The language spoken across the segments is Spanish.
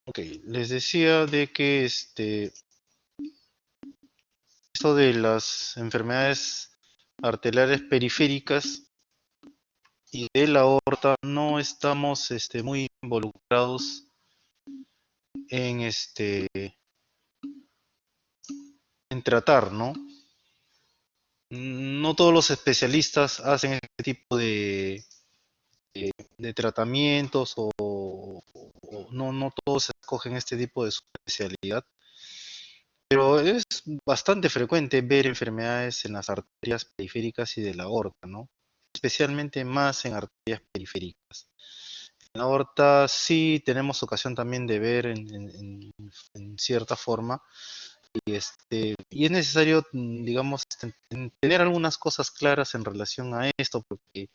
Ok, les decía de que esto de las enfermedades arteriales periféricas y de la aorta no estamos muy involucrados en en tratar, ¿no? No todos los especialistas hacen este tipo de tratamientos o no todos escogen este tipo de especialidad, pero es bastante frecuente ver enfermedades en las arterias periféricas y de la aorta, ¿no? Especialmente más en arterias periféricas. En la aorta sí tenemos ocasión también de ver en cierta forma y es necesario, digamos, tener algunas cosas claras en relación a esto, porque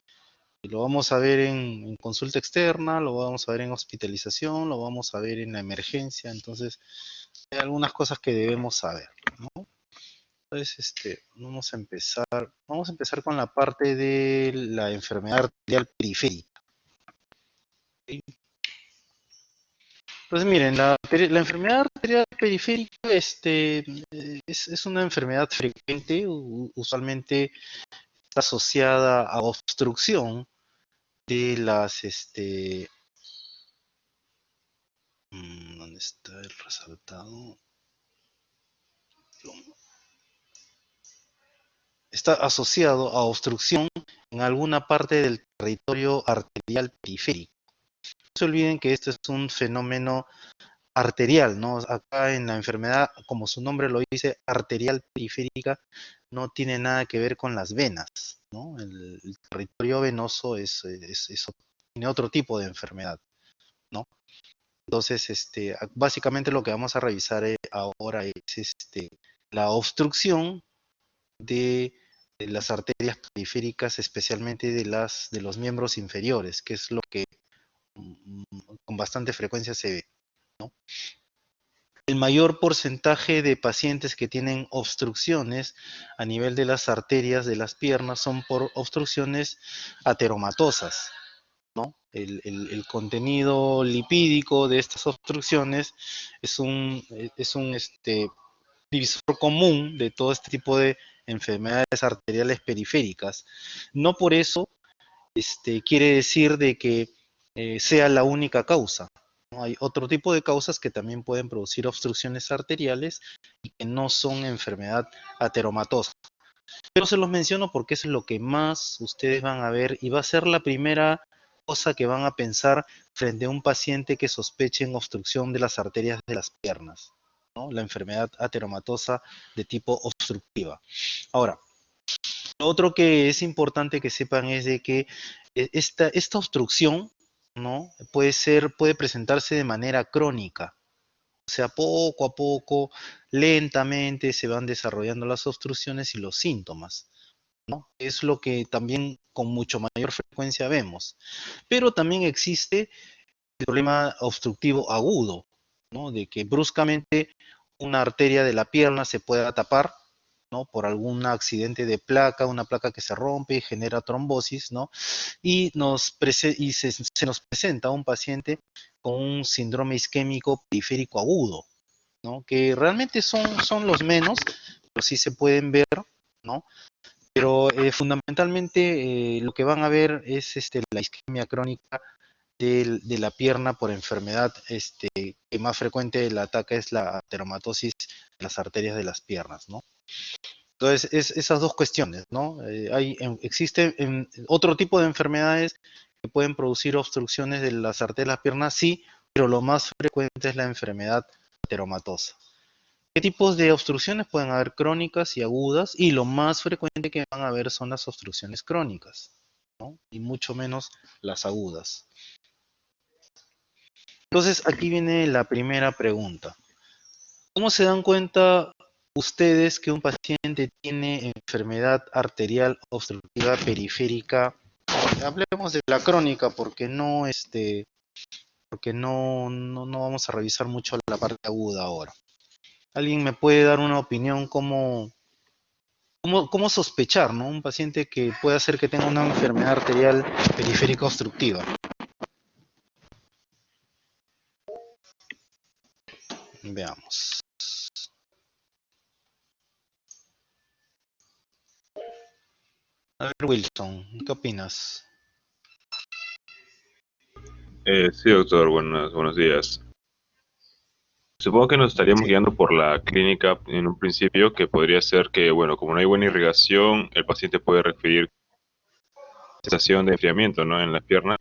lo vamos a ver en consulta externa, lo vamos a ver en hospitalización, lo vamos a ver en la emergencia, entonces hay algunas cosas que debemos saber, ¿no? Entonces, vamos a empezar con la parte de la enfermedad arterial periférica. ¿Ok? Entonces, miren, la enfermedad arterial periférica es una enfermedad frecuente, usualmente está asociada a obstrucción de ¿dónde está el resaltado? Está asociado a obstrucción en alguna parte del territorio arterial periférico. No se olviden que este es un fenómeno arterial, ¿no? Acá en la enfermedad, como su nombre lo dice, arterial periférica, no tiene nada que ver con las venas, ¿no? El territorio venoso tiene otro tipo de enfermedad, ¿no? Entonces, básicamente lo que vamos a revisar ahora es la obstrucción de, de las arterias periféricas, especialmente de los miembros inferiores, que es lo que mm, con bastante frecuencia se ve, ¿no? El mayor porcentaje de pacientes que tienen obstrucciones a nivel de las arterias de las piernas son por obstrucciones ateromatosas, ¿no? El contenido lipídico de estas obstrucciones es un divisor común de todo este tipo de enfermedades arteriales periféricas. No por eso quiere decir de que sea la única causa, ¿no? Hay otro tipo de causas que también pueden producir obstrucciones arteriales y que no son enfermedad ateromatosa. Pero se los menciono porque es lo que más ustedes van a ver y va a ser la primera cosa que van a pensar frente a un paciente que sospeche en obstrucción de las arterias de las piernas, ¿no? La enfermedad ateromatosa de tipo obstructiva. Ahora, lo otro que es importante que sepan es de que esta obstrucción, ¿no? Puede presentarse de manera crónica. O sea, poco a poco, lentamente se van desarrollando las obstrucciones y los síntomas, ¿no? Es lo que también con mucho mayor frecuencia vemos. Pero también existe el problema obstructivo agudo, ¿no? De que bruscamente una arteria de la pierna se pueda tapar, ¿no? Por algún accidente de placa, una placa que se rompe y genera trombosis, ¿no? Se nos presenta un paciente con un síndrome isquémico periférico agudo, ¿no? Que realmente son los menos, pero sí se pueden ver, ¿no? Pero fundamentalmente lo que van a ver es la isquemia crónica de la pierna por enfermedad, que más frecuente el ataque es la ateromatosis de las arterias de las piernas, ¿no? Entonces, esas dos cuestiones, ¿no? Existe otro tipo de enfermedades que pueden producir obstrucciones de las arterias de las piernas, sí, pero lo más frecuente es la enfermedad ateromatosa. ¿Qué tipos de obstrucciones pueden haber crónicas y agudas? Y lo más frecuente que van a haber son las obstrucciones crónicas, ¿no? Y mucho menos las agudas. Entonces, aquí viene la primera pregunta. ¿Cómo se dan cuenta ustedes que un paciente tiene enfermedad arterial obstructiva periférica? Hablemos de la crónica porque no vamos a revisar mucho la parte aguda ahora. ¿Alguien me puede dar una opinión cómo sospechar, ¿no? Un paciente que puede ser que tenga una enfermedad arterial periférica obstructiva. Veamos. A ver, Wilson, ¿qué opinas? Sí, doctor, buenos días. Supongo que nos estaríamos Sí. guiando por la clínica en un principio, que podría ser que, bueno, como no hay buena irrigación, el paciente puede referir sensación de enfriamiento, ¿no? En las piernas.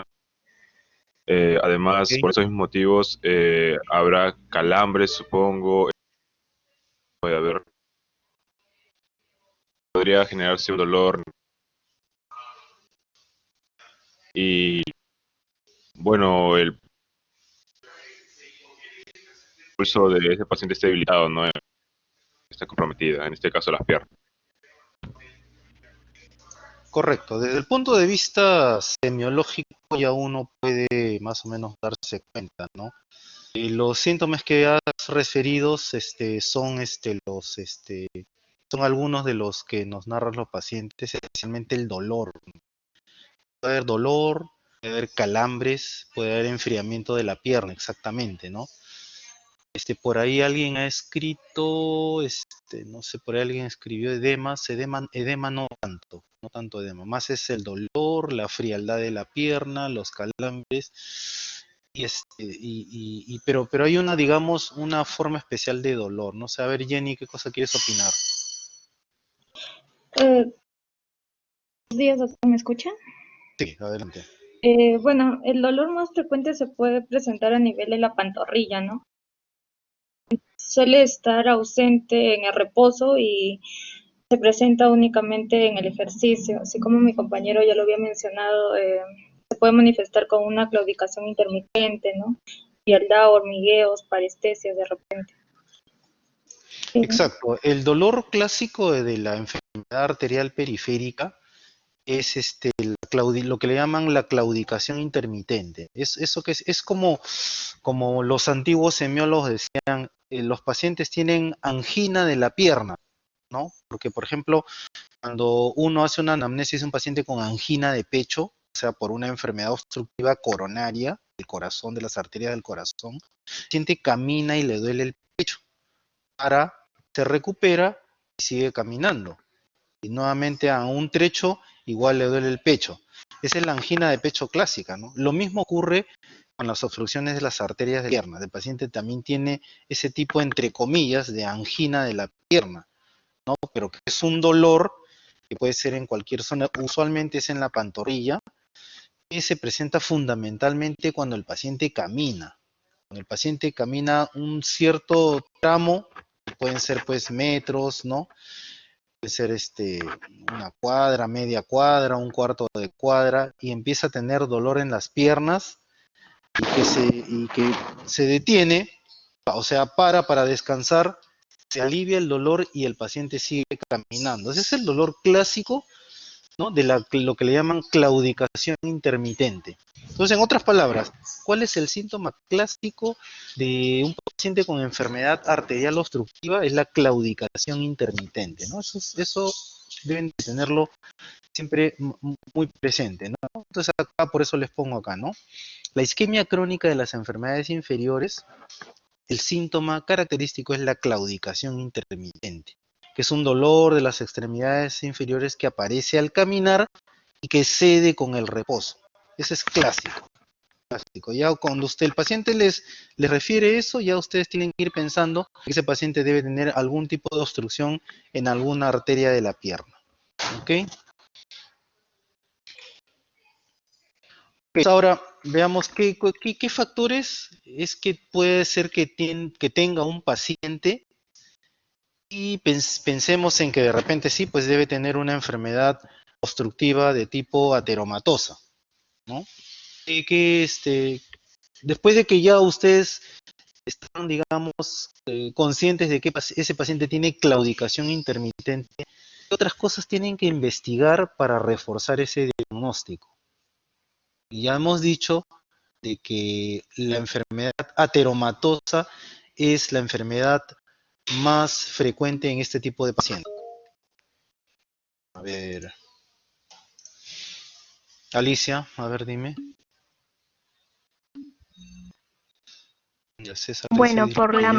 Además, Ok. por esos mismos motivos, habrá calambres, supongo, puede haber, podría generarse un dolor y, bueno, el pulso de ese paciente está debilitado, ¿no? Está comprometida, en este caso las piernas. Correcto. Desde el punto de vista semiológico ya uno puede más o menos darse cuenta, ¿no? Los síntomas que has referido, son son algunos de los que nos narran los pacientes, especialmente el dolor. Puede haber dolor, puede haber calambres, puede haber enfriamiento de la pierna, exactamente, ¿no? Por ahí alguien ha escrito, no sé, por ahí alguien escribió edema no tanto, no tanto edema, más es el dolor, la frialdad de la pierna, los calambres, pero hay una, digamos, una forma especial de dolor, no sé, a ver Jenny, ¿qué cosa quieres opinar? Buenos días, doctor, ¿me escucha? Sí, adelante. Bueno, el dolor más frecuente se puede presentar a nivel de la pantorrilla, ¿no? Suele estar ausente en el reposo y se presenta únicamente en el ejercicio. Así como mi compañero ya lo había mencionado, se puede manifestar con una claudicación intermitente, ¿no? Frialdad, hormigueos, parestesias de repente. Exacto, el dolor clásico de la enfermedad arterial periférica es lo que le llaman la claudicación intermitente. Es eso que es como los antiguos semiólogos decían, los pacientes tienen angina de la pierna, ¿no? Porque, por ejemplo, cuando uno hace una anamnesis de un paciente con angina de pecho, o sea, por una enfermedad obstructiva coronaria, del corazón, de las arterias del corazón, el paciente camina y le duele el pecho. Para, se recupera y sigue caminando y nuevamente a un trecho igual le duele el pecho. Esa es la angina de pecho clásica, ¿no? Lo mismo ocurre con las obstrucciones de las arterias de la pierna. El paciente también tiene ese tipo, entre comillas, de angina de la pierna, ¿no? Pero que es un dolor que puede ser en cualquier zona, usualmente es en la pantorrilla, que se presenta fundamentalmente cuando el paciente camina. Cuando el paciente camina un cierto tramo, pueden ser pues metros, ¿no? Puede ser una cuadra, media cuadra, un cuarto de cuadra, y empieza a tener dolor en las piernas y que se detiene, o sea, para descansar, se alivia el dolor y el paciente sigue caminando. Ese es el dolor clásico, ¿no? Lo que le llaman claudicación intermitente. Entonces, en otras palabras, ¿cuál es el síntoma clásico de un paciente con enfermedad arterial obstructiva? Es la claudicación intermitente, ¿no? Eso deben tenerlo siempre muy presente, ¿no? Entonces, acá por eso les pongo acá, ¿no? La isquemia crónica de las enfermedades inferiores, el síntoma característico es la claudicación intermitente, que es un dolor de las extremidades inferiores que aparece al caminar y que cede con el reposo. Ese es clásico. Clásico. Ya cuando el paciente les refiere eso, ya ustedes tienen que ir pensando que ese paciente debe tener algún tipo de obstrucción en alguna arteria de la pierna. ¿Ok? Pues ahora veamos qué factores es que puede ser que tenga un paciente y pensemos en que de repente sí, pues debe tener una enfermedad obstructiva de tipo ateromatosa, ¿no? Después de que ya ustedes están, digamos, conscientes de que ese paciente tiene claudicación intermitente, ¿qué otras cosas tienen que investigar para reforzar ese diagnóstico? Y ya hemos dicho de que la enfermedad ateromatosa es la enfermedad más frecuente en este tipo de pacientes. A ver, Alicia, a ver, dime. Ya César dice Bueno, por disculpe ya.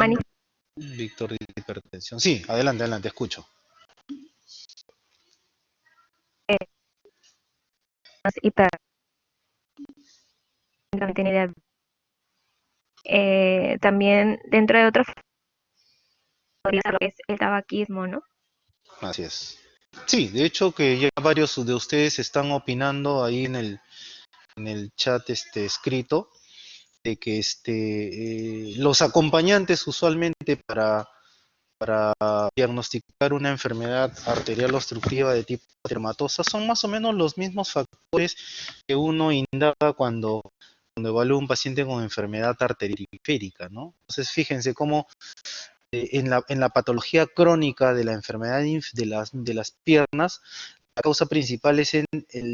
Víctor, dice hipertensión. Sí, adelante, adelante, escucho. Hiper, también tiene diabetes. También dentro de otros podría ser lo que es el tabaquismo, ¿no? Así es. Sí, de hecho que ya varios de ustedes están opinando ahí en el chat escrito de que los acompañantes usualmente para diagnosticar una enfermedad arterial obstructiva de tipo dermatosa son más o menos los mismos factores que uno indaga cuando evalúa un paciente con enfermedad arterial periférica, ¿no? Entonces fíjense cómo en la patología crónica de la enfermedad de las piernas, la causa principal es en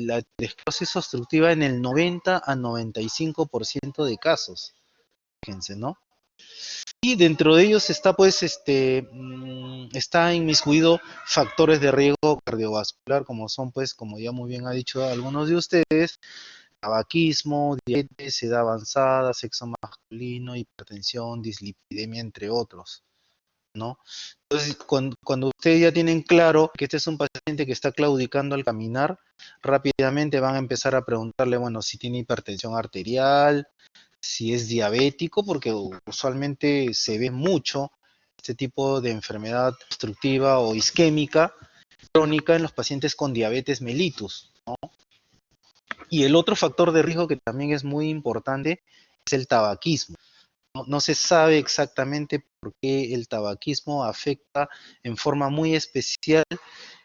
la esclerosis obstructiva en el 90 a 95% de casos. Fíjense, ¿no? Y dentro de ellos está, pues, está inmiscuido factores de riesgo cardiovascular, como son, pues, como ya muy bien ha dicho algunos de ustedes, tabaquismo, diabetes, edad avanzada, sexo masculino, hipertensión, dislipidemia, entre otros, ¿no? Entonces, cuando ustedes ya tienen claro que este es un paciente que está claudicando al caminar, rápidamente van a empezar a preguntarle, bueno, si tiene hipertensión arterial, si es diabético, porque usualmente se ve mucho este tipo de enfermedad obstructiva o isquémica crónica en los pacientes con diabetes mellitus, ¿no? Y el otro factor de riesgo que también es muy importante es el tabaquismo. No se sabe exactamente por qué el tabaquismo afecta en forma muy especial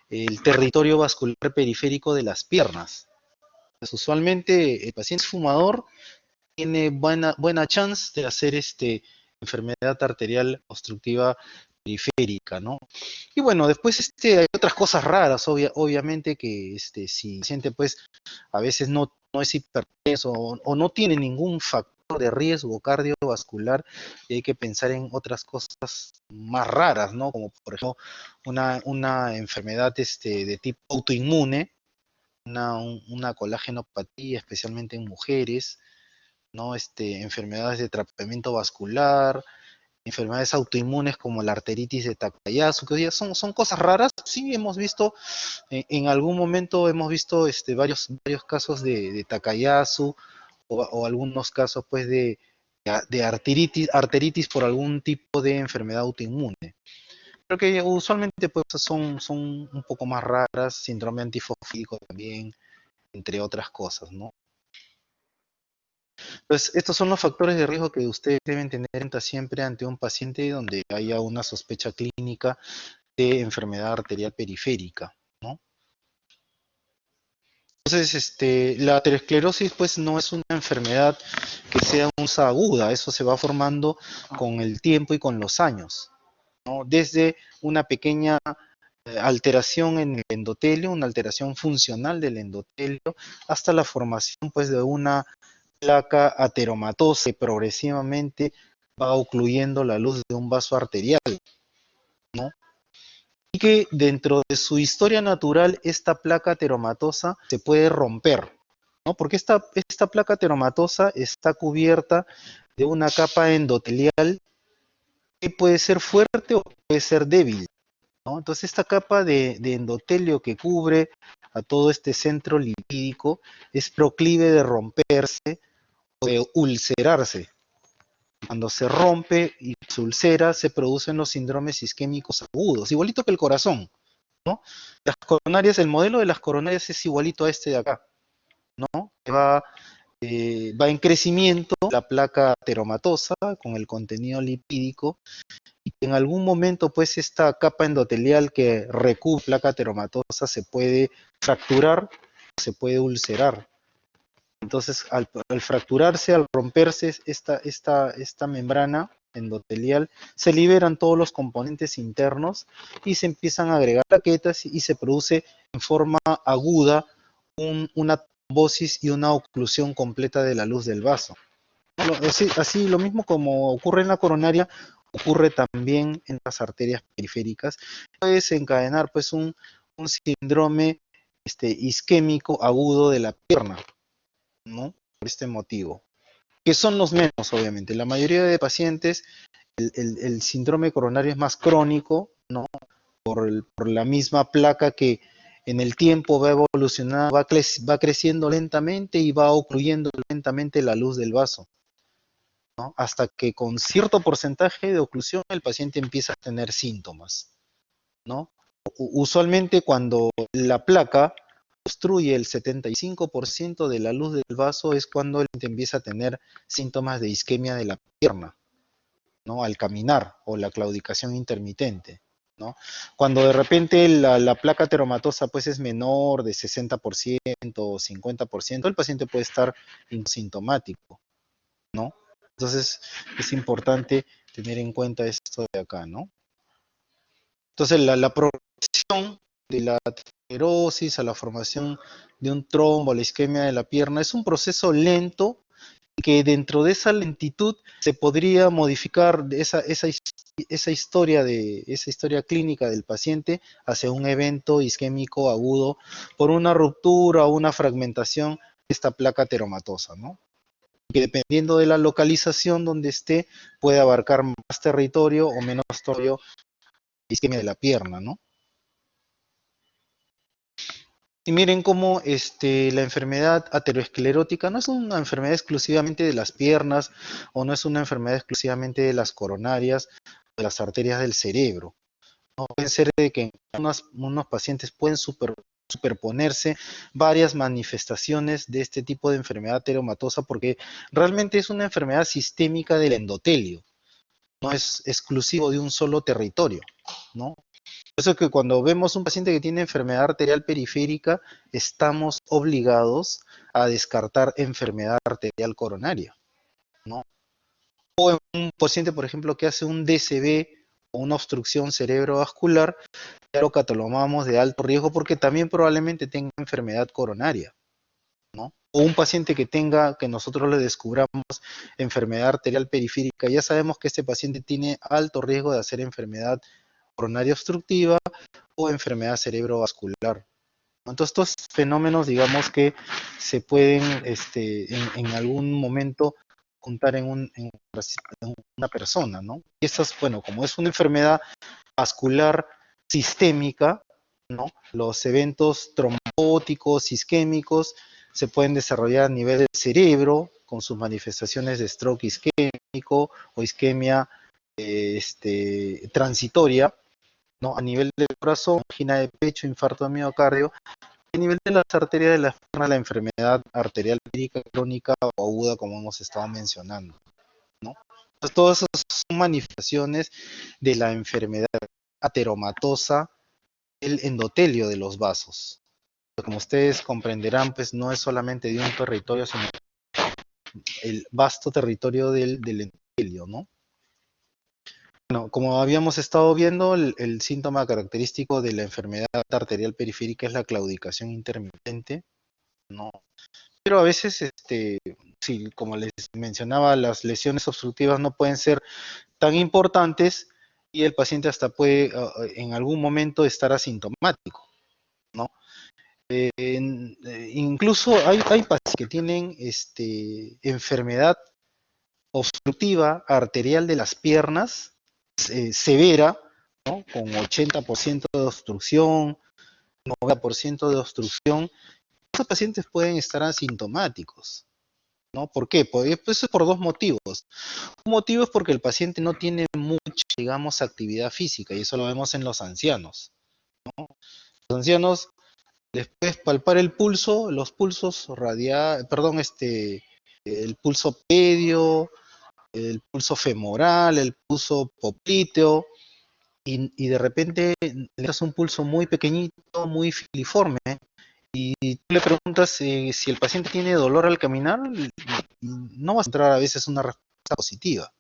el territorio vascular periférico de las piernas. Pues usualmente el paciente fumador tiene buena chance de hacer enfermedad arterial obstructiva periférica, ¿no? Y bueno, después hay otras cosas raras, obviamente, que si el paciente pues a veces no es hipertenso o no tiene ningún factor de riesgo cardiovascular, y hay que pensar en otras cosas más raras, ¿no? Como por ejemplo una enfermedad de tipo autoinmune, una colágenopatía, especialmente en mujeres, ¿no? Enfermedades de tratamiento vascular, enfermedades autoinmunes como la arteritis de Takayasu, que hoy día son cosas raras. Sí, hemos visto, en algún momento hemos visto varios casos de Takayasu o algunos casos pues de arteritis por algún tipo de enfermedad autoinmune. Creo que usualmente pues son un poco más raras, síndrome antifosfídico también, entre otras cosas, ¿no? Pues estos son los factores de riesgo que ustedes deben tener en cuenta siempre ante un paciente donde haya una sospecha clínica de enfermedad arterial periférica, ¿no? Entonces, la aterosclerosis pues no es una enfermedad que sea aguda, eso se va formando con el tiempo y con los años, ¿no? Desde una pequeña alteración en el endotelio, una alteración funcional del endotelio, hasta la formación pues de una placa ateromatosa que progresivamente va ocluyendo la luz de un vaso arterial, ¿no? Y que dentro de su historia natural esta placa ateromatosa se puede romper, ¿no? Porque esta placa ateromatosa está cubierta de una capa endotelial que puede ser fuerte o puede ser débil, ¿no? Entonces esta capa de endotelio que cubre a todo este centro lipídico es proclive de romperse o de ulcerarse. Cuando se rompe y se ulcera, se producen los síndromes isquémicos agudos, igualito que el corazón, ¿no? Las coronarias, el modelo de las coronarias es igualito a este de acá, ¿no? Va en crecimiento la placa ateromatosa con el contenido lipídico, y en algún momento, pues, esta capa endotelial que recubre placa ateromatosa se puede fracturar, se puede ulcerar. Entonces, al fracturarse, al romperse esta membrana endotelial, se liberan todos los componentes internos y se empiezan a agregar plaquetas y se produce en forma aguda una trombosis y una oclusión completa de la luz del vaso. Así, lo mismo como ocurre en la coronaria, ocurre también en las arterias periféricas. Puede desencadenar pues un síndrome isquémico agudo de la pierna, ¿no? Por este motivo, que son los menos, obviamente. La mayoría de pacientes el síndrome coronario es más crónico, ¿no? Por la misma placa que en el tiempo va evolucionando, va creciendo lentamente y va ocluyendo lentamente la luz del vaso, ¿no? Hasta que con cierto porcentaje de oclusión el paciente empieza a tener síntomas, ¿no? Usualmente cuando la placa obstruye el 75% de la luz del vaso es cuando el paciente empieza a tener síntomas de isquemia de la pierna, ¿no? Al caminar o la claudicación intermitente, ¿no? Cuando de repente la placa teromatosa pues es menor de 60% o 50%, el paciente puede estar asintomático, ¿no? Entonces es importante tener en cuenta esto de acá, ¿no? Entonces la progresión de la aterosis a la formación de un trombo, la isquemia de la pierna, es un proceso lento que dentro de esa lentitud se podría modificar esa historia clínica del paciente hacia un evento isquémico agudo por una ruptura o una fragmentación de esta placa teromatosa, ¿no? Que dependiendo de la localización donde esté, puede abarcar más territorio o menos territorio de isquemia de la pierna, ¿no? Y miren cómo la enfermedad aterosclerótica no es una enfermedad exclusivamente de las piernas o no es una enfermedad exclusivamente de las coronarias, de las arterias del cerebro. ¿No? Puede ser de que en unos pacientes pueden superponerse varias manifestaciones de este tipo de enfermedad teromatosa porque realmente es una enfermedad sistémica del endotelio, no es exclusivo de un solo territorio, ¿no? Por eso es que cuando vemos un paciente que tiene enfermedad arterial periférica, estamos obligados a descartar enfermedad arterial coronaria, ¿no? O en un paciente, por ejemplo, que hace un DCB o una obstrucción cerebrovascular, ya lo catalogamos de alto riesgo porque también probablemente tenga enfermedad coronaria, ¿no? O un paciente que nosotros le descubramos enfermedad arterial periférica, ya sabemos que este paciente tiene alto riesgo de hacer enfermedad coronaria obstructiva o enfermedad cerebrovascular. Entonces, estos fenómenos, digamos que se pueden en algún momento juntar en una persona, ¿no? Y estas, bueno, como es una enfermedad vascular sistémica, ¿no? Los eventos trombóticos, isquémicos, se pueden desarrollar a nivel del cerebro, con sus manifestaciones de stroke isquémico o isquemia transitoria, ¿no? A nivel del corazón, angina de pecho, infarto de miocardio, y a nivel de las arterias de la pierna, la enfermedad arterial periférica crónica o aguda, como hemos estado mencionando, ¿no? Entonces, todas esas son manifestaciones de la enfermedad ateromatosa del endotelio de los vasos. Como ustedes comprenderán, pues no es solamente de un territorio, sino el vasto territorio del endotelio, ¿no? Bueno, como habíamos estado viendo, el síntoma característico de la enfermedad arterial periférica es la claudicación intermitente, ¿no? Pero a veces, sí, como les mencionaba, las lesiones obstructivas no pueden ser tan importantes y el paciente hasta puede en algún momento estar asintomático, ¿no? Incluso hay pacientes que tienen enfermedad obstructiva arterial de las piernas severa, ¿no? Con 80% de obstrucción, 90% de obstrucción. Estos pacientes pueden estar asintomáticos, ¿no? ¿Por qué? Pues eso es por dos motivos. Un motivo es porque el paciente no tiene mucha, digamos, actividad física, y eso lo vemos en los ancianos, ¿no? Los ancianos les puedes palpar el pulso, los pulsos perdón, el pulso pedio, el pulso femoral, el pulso popliteo, y de repente le das un pulso muy pequeñito, muy filiforme, y tú le preguntas si el paciente tiene dolor al caminar, no vas a encontrar a veces una respuesta positiva.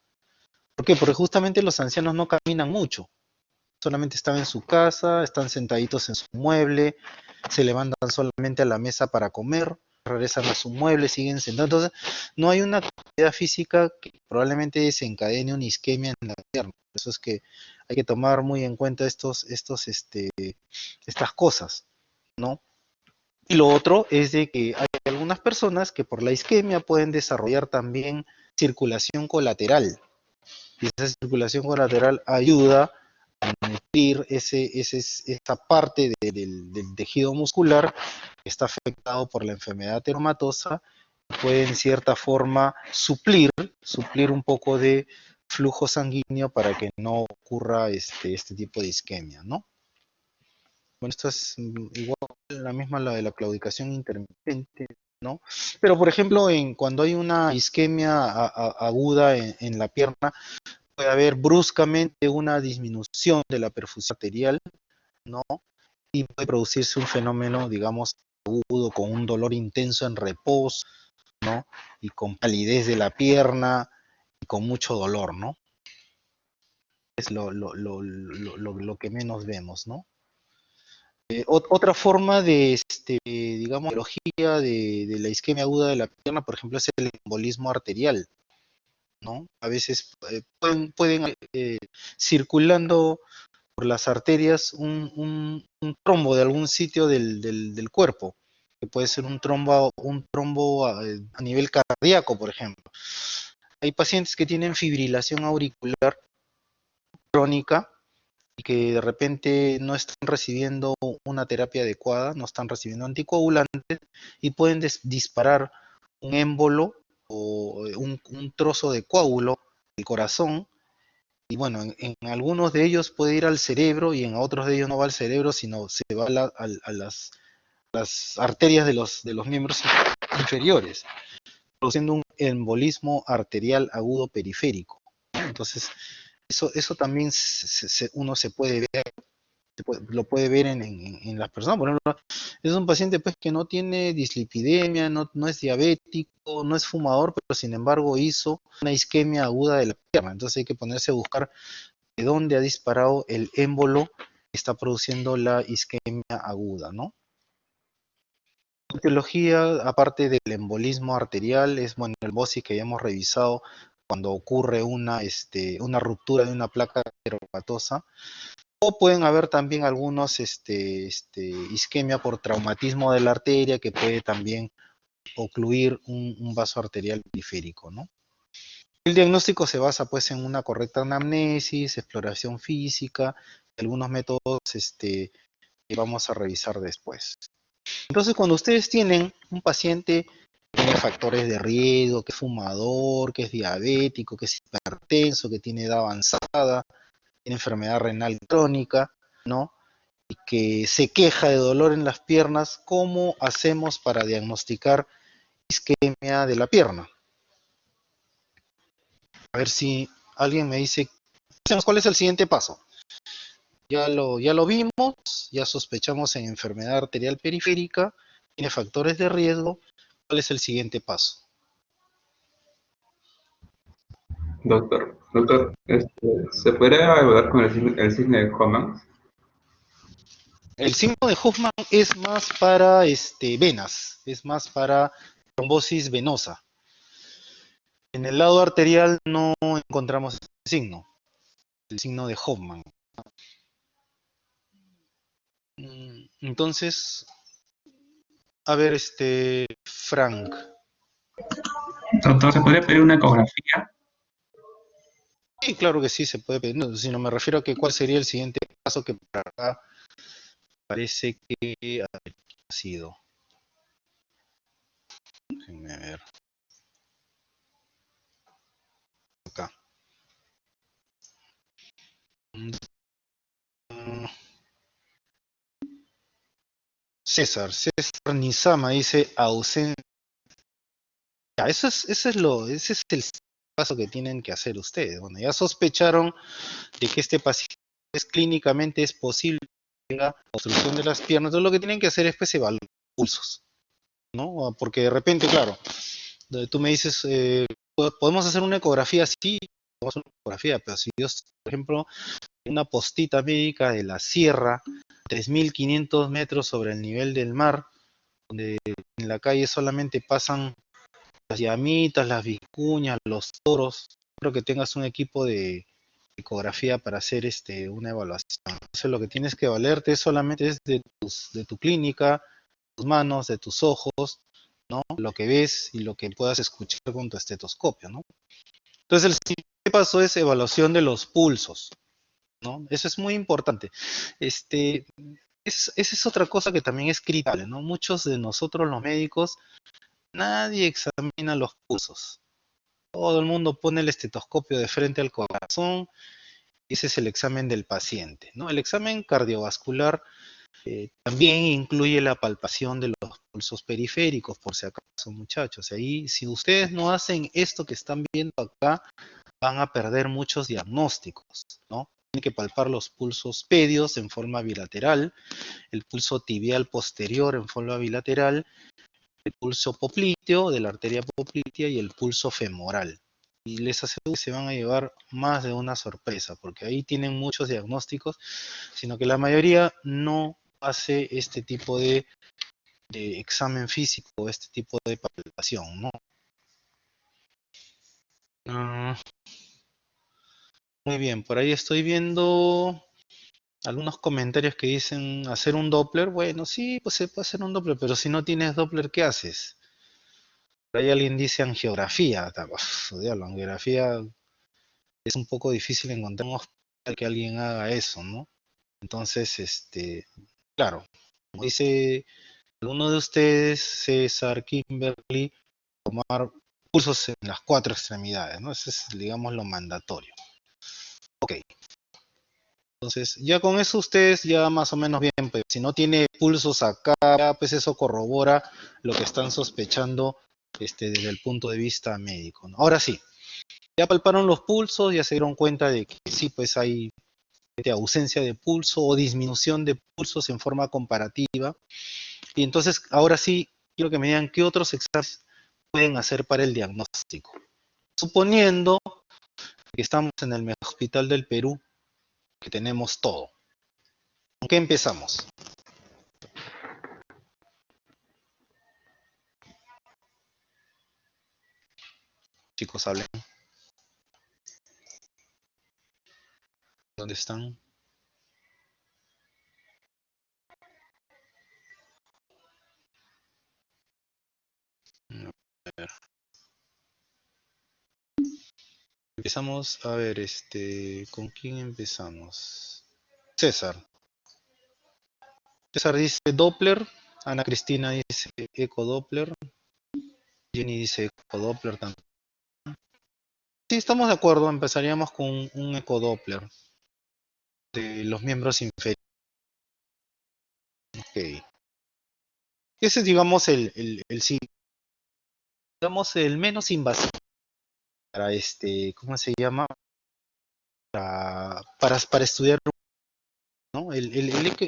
¿Por qué? Porque justamente los ancianos no caminan mucho, solamente están en su casa, están sentaditos en su mueble, se levantan solamente a la mesa para comer, regresan a su mueble, siguen sentados. Entonces, no hay una actividad física que probablemente desencadene una isquemia en la pierna. Por eso es que hay que tomar muy en cuenta estas cosas, ¿no? Y lo otro es de que hay algunas personas que por la isquemia pueden desarrollar también circulación colateral, y esa circulación colateral ayuda a nutrir esa parte del tejido muscular que está afectado por la enfermedad reumatosa, puede en cierta forma suplir un poco de flujo sanguíneo para que no ocurra este tipo de isquemia, ¿no? Bueno, esto es igual la misma la de la claudicación intermitente, ¿no? Pero por ejemplo, cuando hay una isquemia aguda en la pierna, puede haber bruscamente una disminución de la perfusión arterial, ¿no? Y puede producirse un fenómeno, digamos, agudo, con un dolor intenso en reposo, ¿no? Y con palidez de la pierna y con mucho dolor, ¿no? Es lo que menos vemos, ¿no? Otra forma de, digamos, etiología de la isquemia aguda de la pierna, por ejemplo, es el embolismo arterial, ¿no? A veces pueden circulando por las arterias un trombo de algún sitio del cuerpo, que puede ser un trombo a nivel cardíaco, por ejemplo. Hay pacientes que tienen fibrilación auricular crónica y que de repente no están recibiendo una terapia adecuada, no están recibiendo anticoagulantes y pueden disparar un émbolo o un trozo de coágulo del corazón. Y bueno, en algunos de ellos puede ir al cerebro y en otros de ellos no va al cerebro, sino se va a las arterias de los miembros inferiores, produciendo un embolismo arterial agudo periférico, ¿no? Entonces, eso también uno se puede ver, lo puede ver en las personas. Por ejemplo, es un paciente pues que no tiene dislipidemia, no es diabético, no es fumador, pero sin embargo hizo una isquemia aguda de la pierna. Entonces hay que ponerse a buscar de dónde ha disparado el émbolo que está produciendo la isquemia aguda, ¿no? La etiología, aparte del embolismo arterial, es bueno el BOSI que ya hemos revisado cuando ocurre una ruptura de una placa reumatosa. O pueden haber también algunos isquemia por traumatismo de la arteria que puede también ocluir un vaso arterial periférico, ¿no? El diagnóstico se basa pues en una correcta anamnesis, exploración física, algunos métodos que vamos a revisar después. Entonces, cuando ustedes tienen un paciente que tiene factores de riesgo, que es fumador, que es diabético, que es hipertenso, que tiene edad avanzada, tiene enfermedad renal crónica, ¿no? Y que se queja de dolor en las piernas, ¿cómo hacemos para diagnosticar isquemia de la pierna? A ver si alguien me dice, ¿cuál es el siguiente paso? Ya lo vimos, ya sospechamos en enfermedad arterial periférica, tiene factores de riesgo. ¿Cuál es el siguiente paso? Doctor, ¿se podría evaluar con el signo de Hoffman? El signo de Hoffman es más para venas, es más para trombosis venosa. En el lado arterial no encontramos ese signo, el signo de Hoffman. Entonces, a ver, Frank. Doctor, ¿se podría pedir una ecografía? Sí, claro que sí, se puede pedir. No, si no me refiero a que cuál sería el siguiente paso que para acá parece que ha sido. Déjenme ver. Acá. César Nizama dice ausencia. Ese es el paso que tienen que hacer ustedes. Bueno, ya sospecharon de que este paciente clínicamente es posible que tenga obstrucción de las piernas. Entonces lo que tienen que hacer es pues evaluar pulsos, ¿no? Porque de repente, claro, tú me dices, podemos hacer una ecografía, sí, podemos hacer una ecografía, pero si Dios, por ejemplo, una postita médica de la sierra, 3.500 metros sobre el nivel del mar, donde en la calle solamente pasan las llamitas, las vicuñas, los toros. Espero que tengas un equipo de ecografía para hacer una evaluación. Entonces lo que tienes que valerte solamente es de tu clínica, tus manos, de tus ojos, ¿no? Lo que ves y lo que puedas escuchar con tu estetoscopio, ¿no? Entonces, el siguiente paso es evaluación de los pulsos, ¿no? Eso es muy importante. Esa es otra cosa que también es criticable, ¿no? Muchos de nosotros los médicos, nadie examina los pulsos. Todo el mundo pone el estetoscopio de frente al corazón y ese es el examen del paciente, ¿no? El examen cardiovascular también incluye la palpación de los pulsos periféricos, por si acaso, muchachos. Ahí, si ustedes no hacen esto que están viendo acá, van a perder muchos diagnósticos, ¿no? Tienen que palpar los pulsos pedios en forma bilateral, el pulso tibial posterior en forma bilateral, el pulso popliteo de la arteria poplitea y el pulso femoral. Y les aseguro que se van a llevar más de una sorpresa, porque ahí tienen muchos diagnósticos, sino que la mayoría no hace este tipo de examen físico, este tipo de palpación, ¿no? Muy bien, por ahí estoy viendo algunos comentarios que dicen hacer un Doppler. Bueno, sí, pues se puede hacer un Doppler, pero si no tienes Doppler, ¿qué haces? Por ahí alguien dice angiografía. Diablo, angiografía es un poco difícil encontrar un hospital que alguien haga eso, ¿no? Entonces, claro, como dice alguno de ustedes, César, Kimberly, tomar pulsos en las 4 extremidades, ¿no? Eso es, digamos, lo mandatorio. Ok. Entonces, ya con eso ustedes ya más o menos bien, pues si no tiene pulsos acá, pues eso corrobora lo que están sospechando desde el punto de vista médico, ¿no? Ahora sí, ya palparon los pulsos, ya se dieron cuenta de que sí, pues hay ausencia de pulso o disminución de pulsos en forma comparativa. Y entonces, ahora sí, quiero que me digan qué otros exámenes pueden hacer para el diagnóstico. Suponiendo que estamos en el mejor hospital del Perú, que tenemos todo. ¿Con qué empezamos? Chicos, hablen. ¿Dónde están? A ver. Empezamos, a ver, ¿con quién empezamos? César. César dice Doppler, Ana Cristina dice ecodoppler, Jenny dice ecodoppler también. Sí, estamos de acuerdo, empezaríamos con un ecodoppler de los miembros inferiores. Ok. Ese es, digamos, digamos, el menos invasivo para ¿cómo se llama? Para estudiar, ¿no? El eco,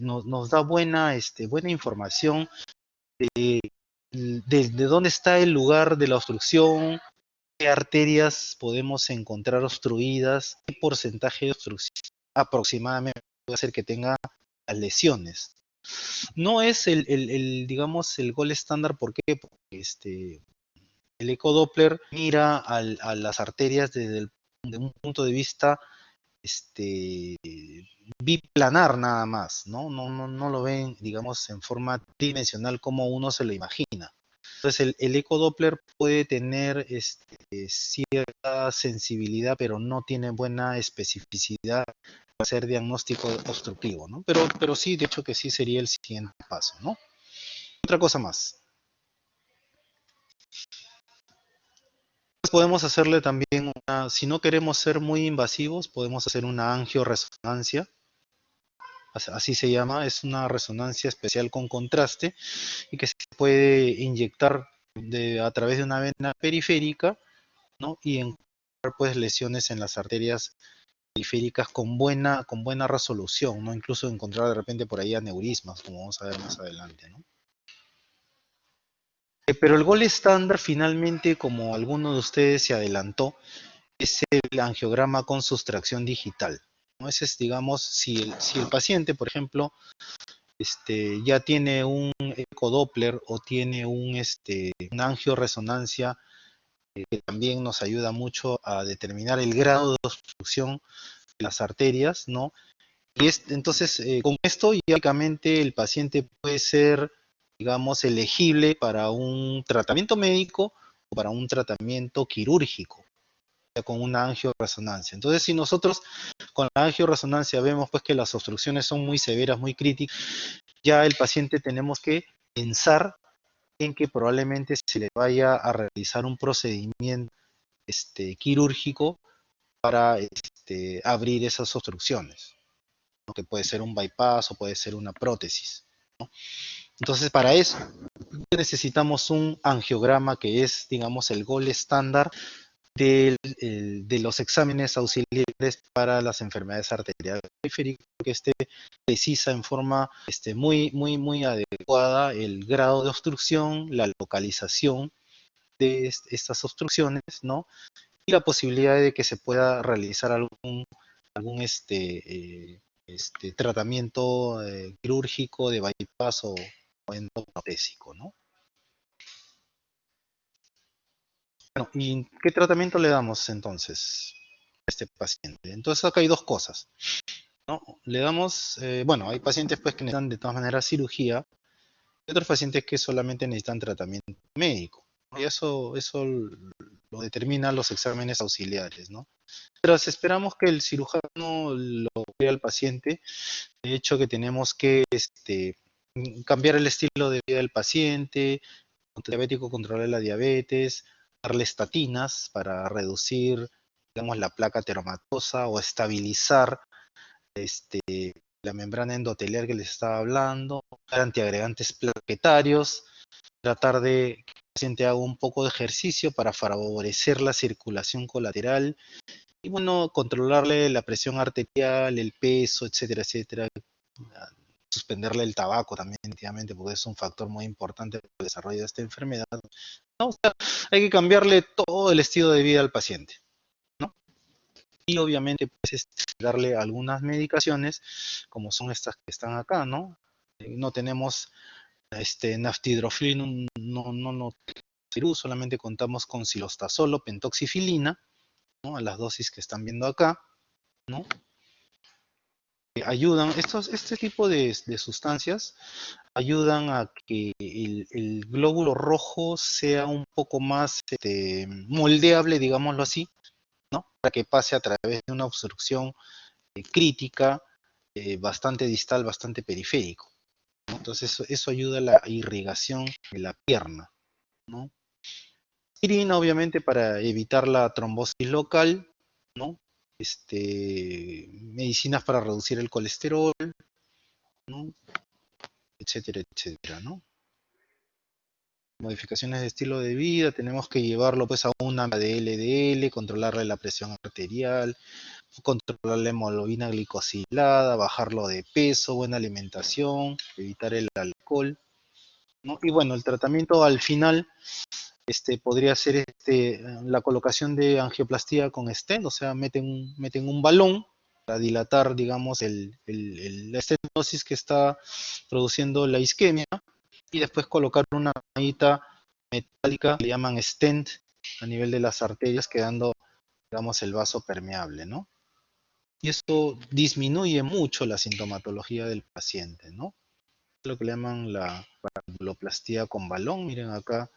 nos da buena información de dónde está el lugar de la obstrucción, qué arterias podemos encontrar obstruidas, qué porcentaje de obstrucción aproximadamente puede hacer que tenga las lesiones. No es digamos, el gol estándar, ¿por qué? Porque el ecodoppler mira a las arterias desde un punto de vista biplanar nada más, ¿no? No lo ven, digamos, en forma tridimensional como uno se lo imagina. Entonces el ecodoppler puede tener cierta sensibilidad, pero no tiene buena especificidad para hacer diagnóstico obstructivo, ¿no? Pero sí, de hecho que sí sería el siguiente paso, ¿no? Otra cosa más. Podemos hacerle también si no queremos ser muy invasivos, podemos hacer una angioresonancia. Así se llama, es una resonancia especial con contraste y que se puede inyectar a través de una vena periférica, ¿no? Y encontrar pues lesiones en las arterias periféricas con buena resolución, ¿no? Incluso encontrar de repente por ahí aneurismas, como vamos a ver más adelante, ¿no? Pero el gol estándar finalmente, como alguno de ustedes se adelantó, es el angiograma con sustracción digital, ¿no? Ese es, digamos, si el paciente, por ejemplo, ya tiene un ecodoppler o tiene una angioresonancia, que también nos ayuda mucho a determinar el grado de obstrucción de las arterias, ¿no? Y entonces, con esto, ya únicamente el paciente puede ser, digamos, elegible para un tratamiento médico para un tratamiento quirúrgico, con una angioresonancia. Entonces, si nosotros con la angioresonancia vemos pues que las obstrucciones son muy severas, muy críticas, ya el paciente tenemos que pensar en que probablemente se le vaya a realizar un procedimiento quirúrgico para abrir esas obstrucciones, ¿no? Que puede ser un bypass o puede ser una prótesis, ¿no? Entonces, para eso necesitamos un angiograma que es, digamos, el gold estándar de los exámenes auxiliares para las enfermedades arteriales periféricas, que precisa en forma muy adecuada el grado de obstrucción, la localización de estas obstrucciones, ¿no? Y la posibilidad de que se pueda realizar algún tratamiento quirúrgico de bypass o endoprotésico, ¿no? Bueno, ¿y qué tratamiento le damos entonces a este paciente? Entonces acá hay dos cosas, ¿no? Le damos, bueno, hay pacientes pues que necesitan de todas maneras cirugía y otros pacientes que solamente necesitan tratamiento médico, ¿no? Y eso lo determinan los exámenes auxiliares, ¿no? Pero si esperamos que el cirujano lo vea al paciente, de hecho que tenemos que cambiar el estilo de vida del paciente, diabético controlar la diabetes, darle estatinas para reducir, digamos, la placa ateromatosa o estabilizar la membrana endotelial que les estaba hablando, dar antiagregantes plaquetarios, tratar de que el paciente haga un poco de ejercicio para favorecer la circulación colateral y, bueno, controlarle la presión arterial, el peso, etcétera, etcétera. Suspenderle el tabaco también, definitivamente, porque es un factor muy importante para el desarrollo de esta enfermedad, ¿no? O sea, hay que cambiarle todo el estilo de vida al paciente, ¿no? Y obviamente, pues, darle algunas medicaciones, como son estas que están acá, ¿no? No tenemos naftidrofil, no, solamente contamos con silostazol o pentoxifilina, ¿no? A las dosis que están viendo acá, ¿no? Ayudan, este tipo de sustancias ayudan a que el glóbulo rojo sea un poco más moldeable, digámoslo así, ¿no? Para que pase a través de una obstrucción crítica, bastante distal, bastante periférico, ¿no? Entonces eso ayuda a la irrigación de la pierna, ¿no? Aspirina, obviamente, para evitar la trombosis local, ¿no? Medicinas para reducir el colesterol, ¿no? Etcétera, etcétera, ¿no? Modificaciones de estilo de vida, tenemos que llevarlo pues a una de LDL, controlarle la presión arterial, controlar la hemoglobina glicosilada, bajarlo de peso, buena alimentación, evitar el alcohol, ¿no? Y bueno, el tratamiento al final podría ser la colocación de angioplastía con stent, o sea, meten un balón para dilatar, digamos, la estenosis que está produciendo la isquemia, y después colocar una mallita metálica, le llaman stent, a nivel de las arterias, quedando, digamos, el vaso permeable, ¿no? Y esto disminuye mucho la sintomatología del paciente, ¿no? Lo que le llaman la valvuloplastía con balón. Miren acá,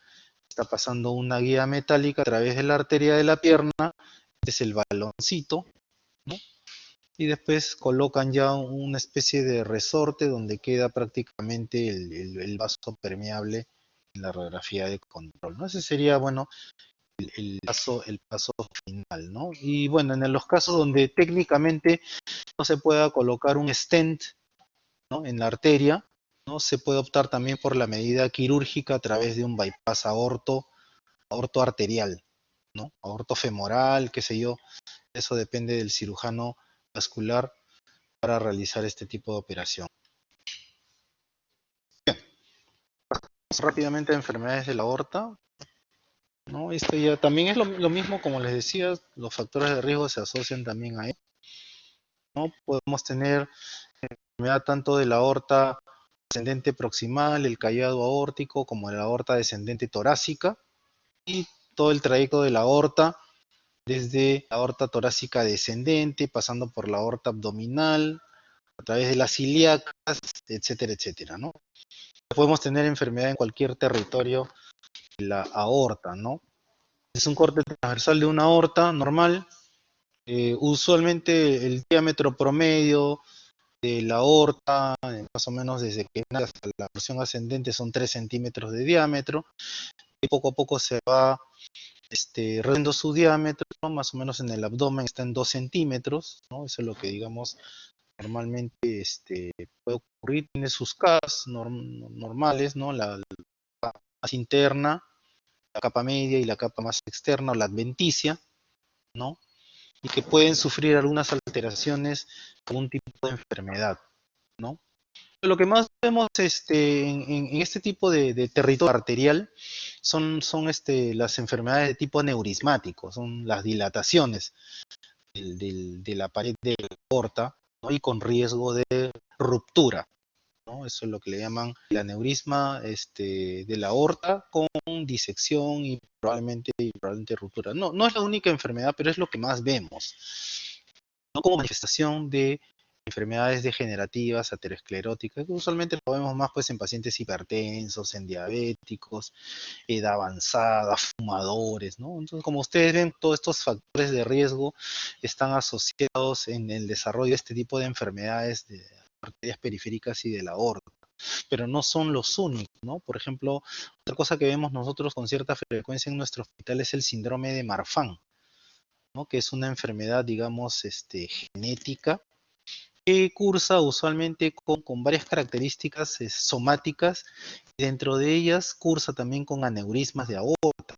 está pasando una guía metálica a través de la arteria de la pierna, este es el baloncito, ¿no? Y después colocan ya una especie de resorte donde queda prácticamente el vaso permeable en la radiografía de control, ¿no? Ese sería, bueno, el paso final, ¿no? Y bueno, en los casos donde técnicamente no se pueda colocar un stent, ¿no?, en la arteria, ¿no?, se puede optar también por la medida quirúrgica a través de un bypass aorto arterial, ¿no? Aorto femoral, qué sé yo, eso depende del cirujano vascular para realizar este tipo de operación. Bien, pasamos rápidamente a enfermedades de la aorta, ¿no? Esto ya también es lo mismo, como les decía, los factores de riesgo se asocian también a él, ¿no? Podemos tener enfermedad tanto de la aorta ascendente proximal, el callado aórtico, como de la aorta descendente torácica, y todo el trayecto de la aorta, desde la aorta torácica descendente, pasando por la aorta abdominal, a través de las ilíacas, etcétera, etcétera, ¿no? Podemos tener enfermedad en cualquier territorio de la aorta, ¿no? Es un corte transversal de una aorta normal. Usualmente el diámetro promedio de la aorta, más o menos desde que nace hasta la porción ascendente, son 3 centímetros de diámetro. Y poco a poco se va reduciendo su diámetro, más o menos en el abdomen está en 2 centímetros, ¿no? Eso es lo que, digamos, normalmente puede ocurrir. Tiene sus capas normales, ¿no? La capa más interna, la capa media y la capa más externa, o la adventicia, ¿no? Y que pueden sufrir algunas alteraciones con un tipo de enfermedad, ¿no? Lo que más vemos en este tipo de territorio arterial son las enfermedades de tipo aneurismático, son las dilataciones de la pared de la aorta, ¿no? Y con riesgo de ruptura, ¿no? Eso es lo que le llaman el aneurisma de la aorta con disección y probablemente ruptura. No, no es la única enfermedad, pero es lo que más vemos, ¿no? Como manifestación de enfermedades degenerativas, ateroscleróticas, que usualmente lo vemos más pues en pacientes hipertensos, en diabéticos, edad avanzada, fumadores, ¿no? Entonces, como ustedes ven, todos estos factores de riesgo están asociados en el desarrollo de este tipo de enfermedades de arterias periféricas y de la aorta, pero no son los únicos, ¿no? Por ejemplo, otra cosa que vemos nosotros con cierta frecuencia en nuestro hospital es el síndrome de Marfan, ¿no? Que es una enfermedad, digamos, genética, que cursa usualmente con varias características somáticas, y dentro de ellas cursa también con aneurismas de aorta.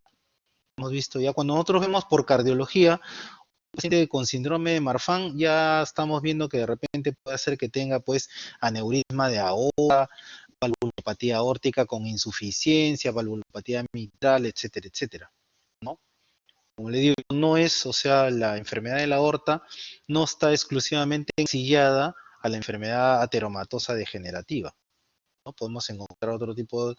Hemos visto ya, cuando nosotros vemos por cardiología, un paciente con síndrome de Marfan, ya estamos viendo que de repente puede ser que tenga pues aneurisma de aorta, valvulopatía aórtica con insuficiencia, valvulopatía mitral, etcétera, etcétera, ¿no? Como le digo, no es, o sea, la enfermedad de la aorta no está exclusivamente ensillada a la enfermedad ateromatosa degenerativa, ¿no? Podemos encontrar otro tipo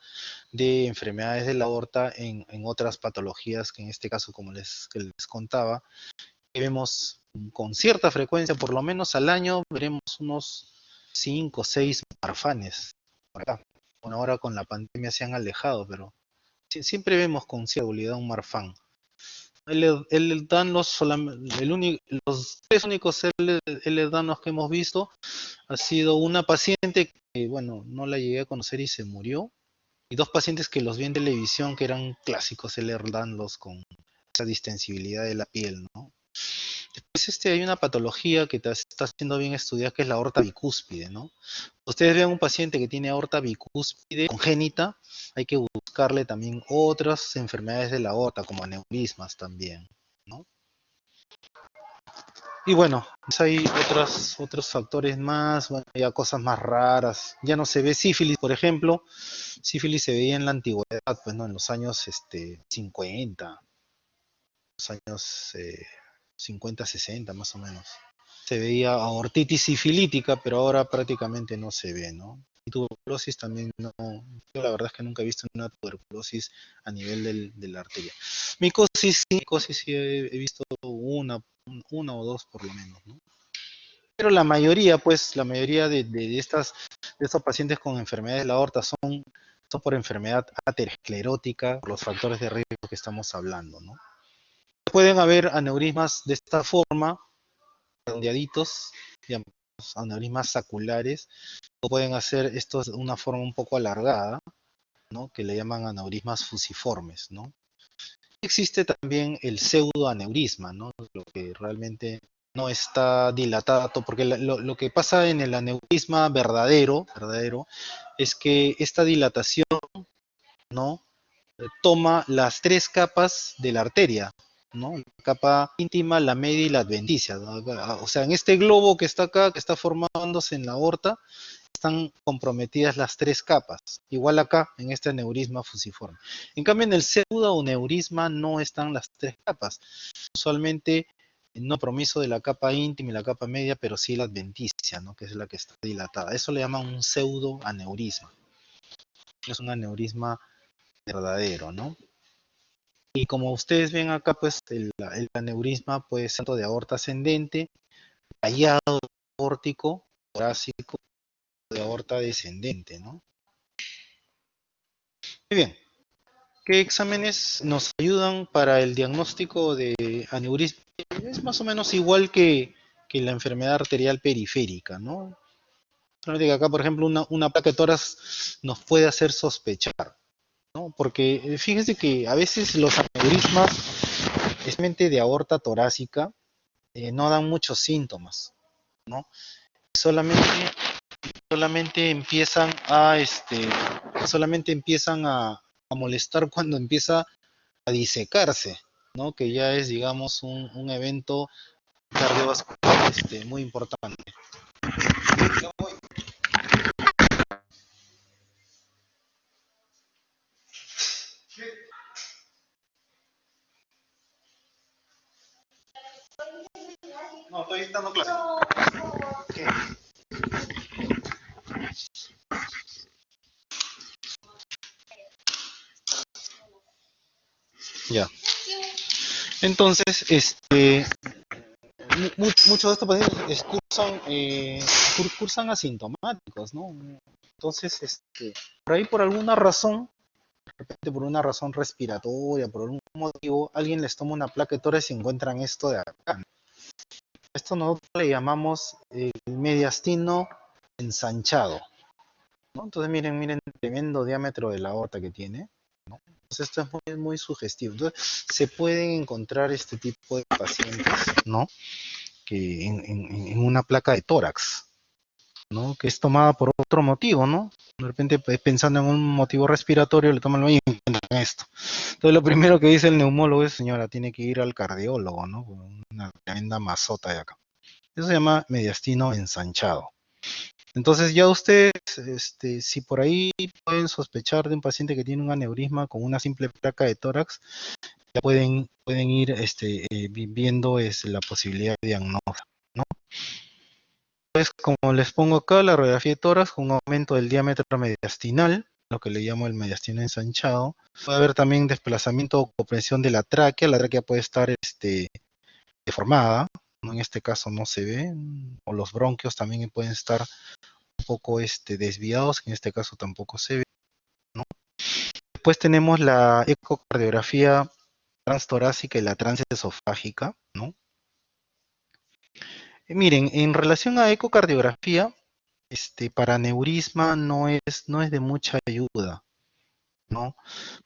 de enfermedades de la aorta en otras patologías que en este caso, como que les contaba, que vemos con cierta frecuencia, por lo menos al año, veremos unos 5 o 6 marfanes por acá. Bueno, ahora con la pandemia se han alejado, pero siempre vemos con seguridad un marfán. Él dan los 3 únicos L danos que hemos visto ha sido una paciente que, bueno, no la llegué a conocer y se murió, y 2 pacientes que los vi en televisión que eran clásicos Ehlers-Danlos con esa distensibilidad de la piel, ¿no? Después hay una patología que está siendo bien estudiada, que es la aorta bicúspide, ¿no? Ustedes vean un paciente que tiene aorta bicúspide congénita, hay que buscarle también otras enfermedades de la aorta, como aneurismas también, ¿no? Y bueno, pues hay otros factores más, bueno, ya cosas más raras. Ya no se ve sífilis, por ejemplo. Sífilis se veía en la antigüedad, pues no, en los años 50, los años 50, 60 más o menos. Se veía aortitis sifilítica, pero ahora prácticamente no se ve, ¿no? Y tuberculosis también no. Yo la verdad es que nunca he visto una tuberculosis a nivel de la arteria. Micosis sí he visto una o dos por lo menos, ¿no? Pero la mayoría, pues, la mayoría de estos pacientes con enfermedades de la aorta son por enfermedad aterosclerótica, por los factores de riesgo que estamos hablando, ¿no? Pueden haber aneurismas de esta forma, redondeaditos, digamos, aneurismas saculares, o pueden hacer esto de una forma un poco alargada, ¿no? Que le llaman aneurismas fusiformes, ¿no? Existe también el pseudoaneurisma, ¿no? Lo que realmente no está dilatado, porque lo que pasa en el aneurisma verdadero es que esta dilatación, ¿no? Toma las 3 capas de la arteria, ¿no? La capa íntima, la media y la adventicia, ¿no? O sea, en este globo que está acá, que está formándose en la aorta, están comprometidas las 3 capas. Igual acá, en este aneurisma fusiforme. En cambio, en el pseudoaneurisma no están las 3 capas. Usualmente no compromiso de la capa íntima y la capa media, pero sí la adventicia, ¿no? Que es la que está dilatada. Eso le llaman un pseudoaneurisma. Es un aneurisma verdadero, ¿no? Y como ustedes ven acá, pues el aneurisma puede ser tanto de aorta ascendente, tallado aórtico, torácico, de aorta descendente, ¿no? Muy bien. ¿Qué exámenes nos ayudan para el diagnóstico de aneurisma? Es más o menos igual que la enfermedad arterial periférica, ¿no? Solamente que acá, por ejemplo, una placa de tórax nos puede hacer sospechar, ¿no? Porque fíjense que a veces los aneurismas, especialmente de aorta torácica, no dan muchos síntomas, ¿no? Solamente, solamente empiezan a, solamente empiezan a molestar cuando empieza a disecarse, ¿no? Que ya es, digamos, un evento cardiovascular muy importante. No, estoy dando clase. ¿Qué? Ya. Entonces, muchos de estos pacientes cursan asintomáticos, ¿no? Entonces, por ahí por alguna razón, de repente por una razón respiratoria, por algún motivo, alguien les toma una placa de tórax y encuentran esto de acá, ¿no? Esto nosotros le llamamos el mediastino ensanchado, ¿no? Entonces miren el tremendo diámetro de la aorta que tiene, ¿no? Entonces esto es muy sugestivo. Entonces se pueden encontrar este tipo de pacientes, ¿no? Que en una placa de tórax, ¿no? Que es tomada por otro motivo, ¿no? De repente pensando en un motivo respiratorio le toman y encuentran esto. Entonces lo primero que dice el neumólogo es, señora, tiene que ir al cardiólogo, ¿no? Una tremenda masota de acá. Eso se llama mediastino ensanchado. Entonces ya ustedes, si por ahí pueden sospechar de un paciente que tiene un aneurisma con una simple placa de tórax, ya pueden ir viendo la posibilidad de diagnóstico, ¿no? Pues como les pongo acá, la radiografía de tórax con un aumento del diámetro mediastinal, lo que le llamo el mediastino ensanchado. Puede haber también desplazamiento o compresión de la tráquea puede estar deformada, ¿no? En este caso no se ve, o los bronquios también pueden estar un poco desviados, en este caso tampoco se ve, ¿no? Después tenemos la ecocardiografía transtorácica y la transesofágica, ¿no? Miren, en relación a ecocardiografía, para aneurisma no es de mucha ayuda, ¿no?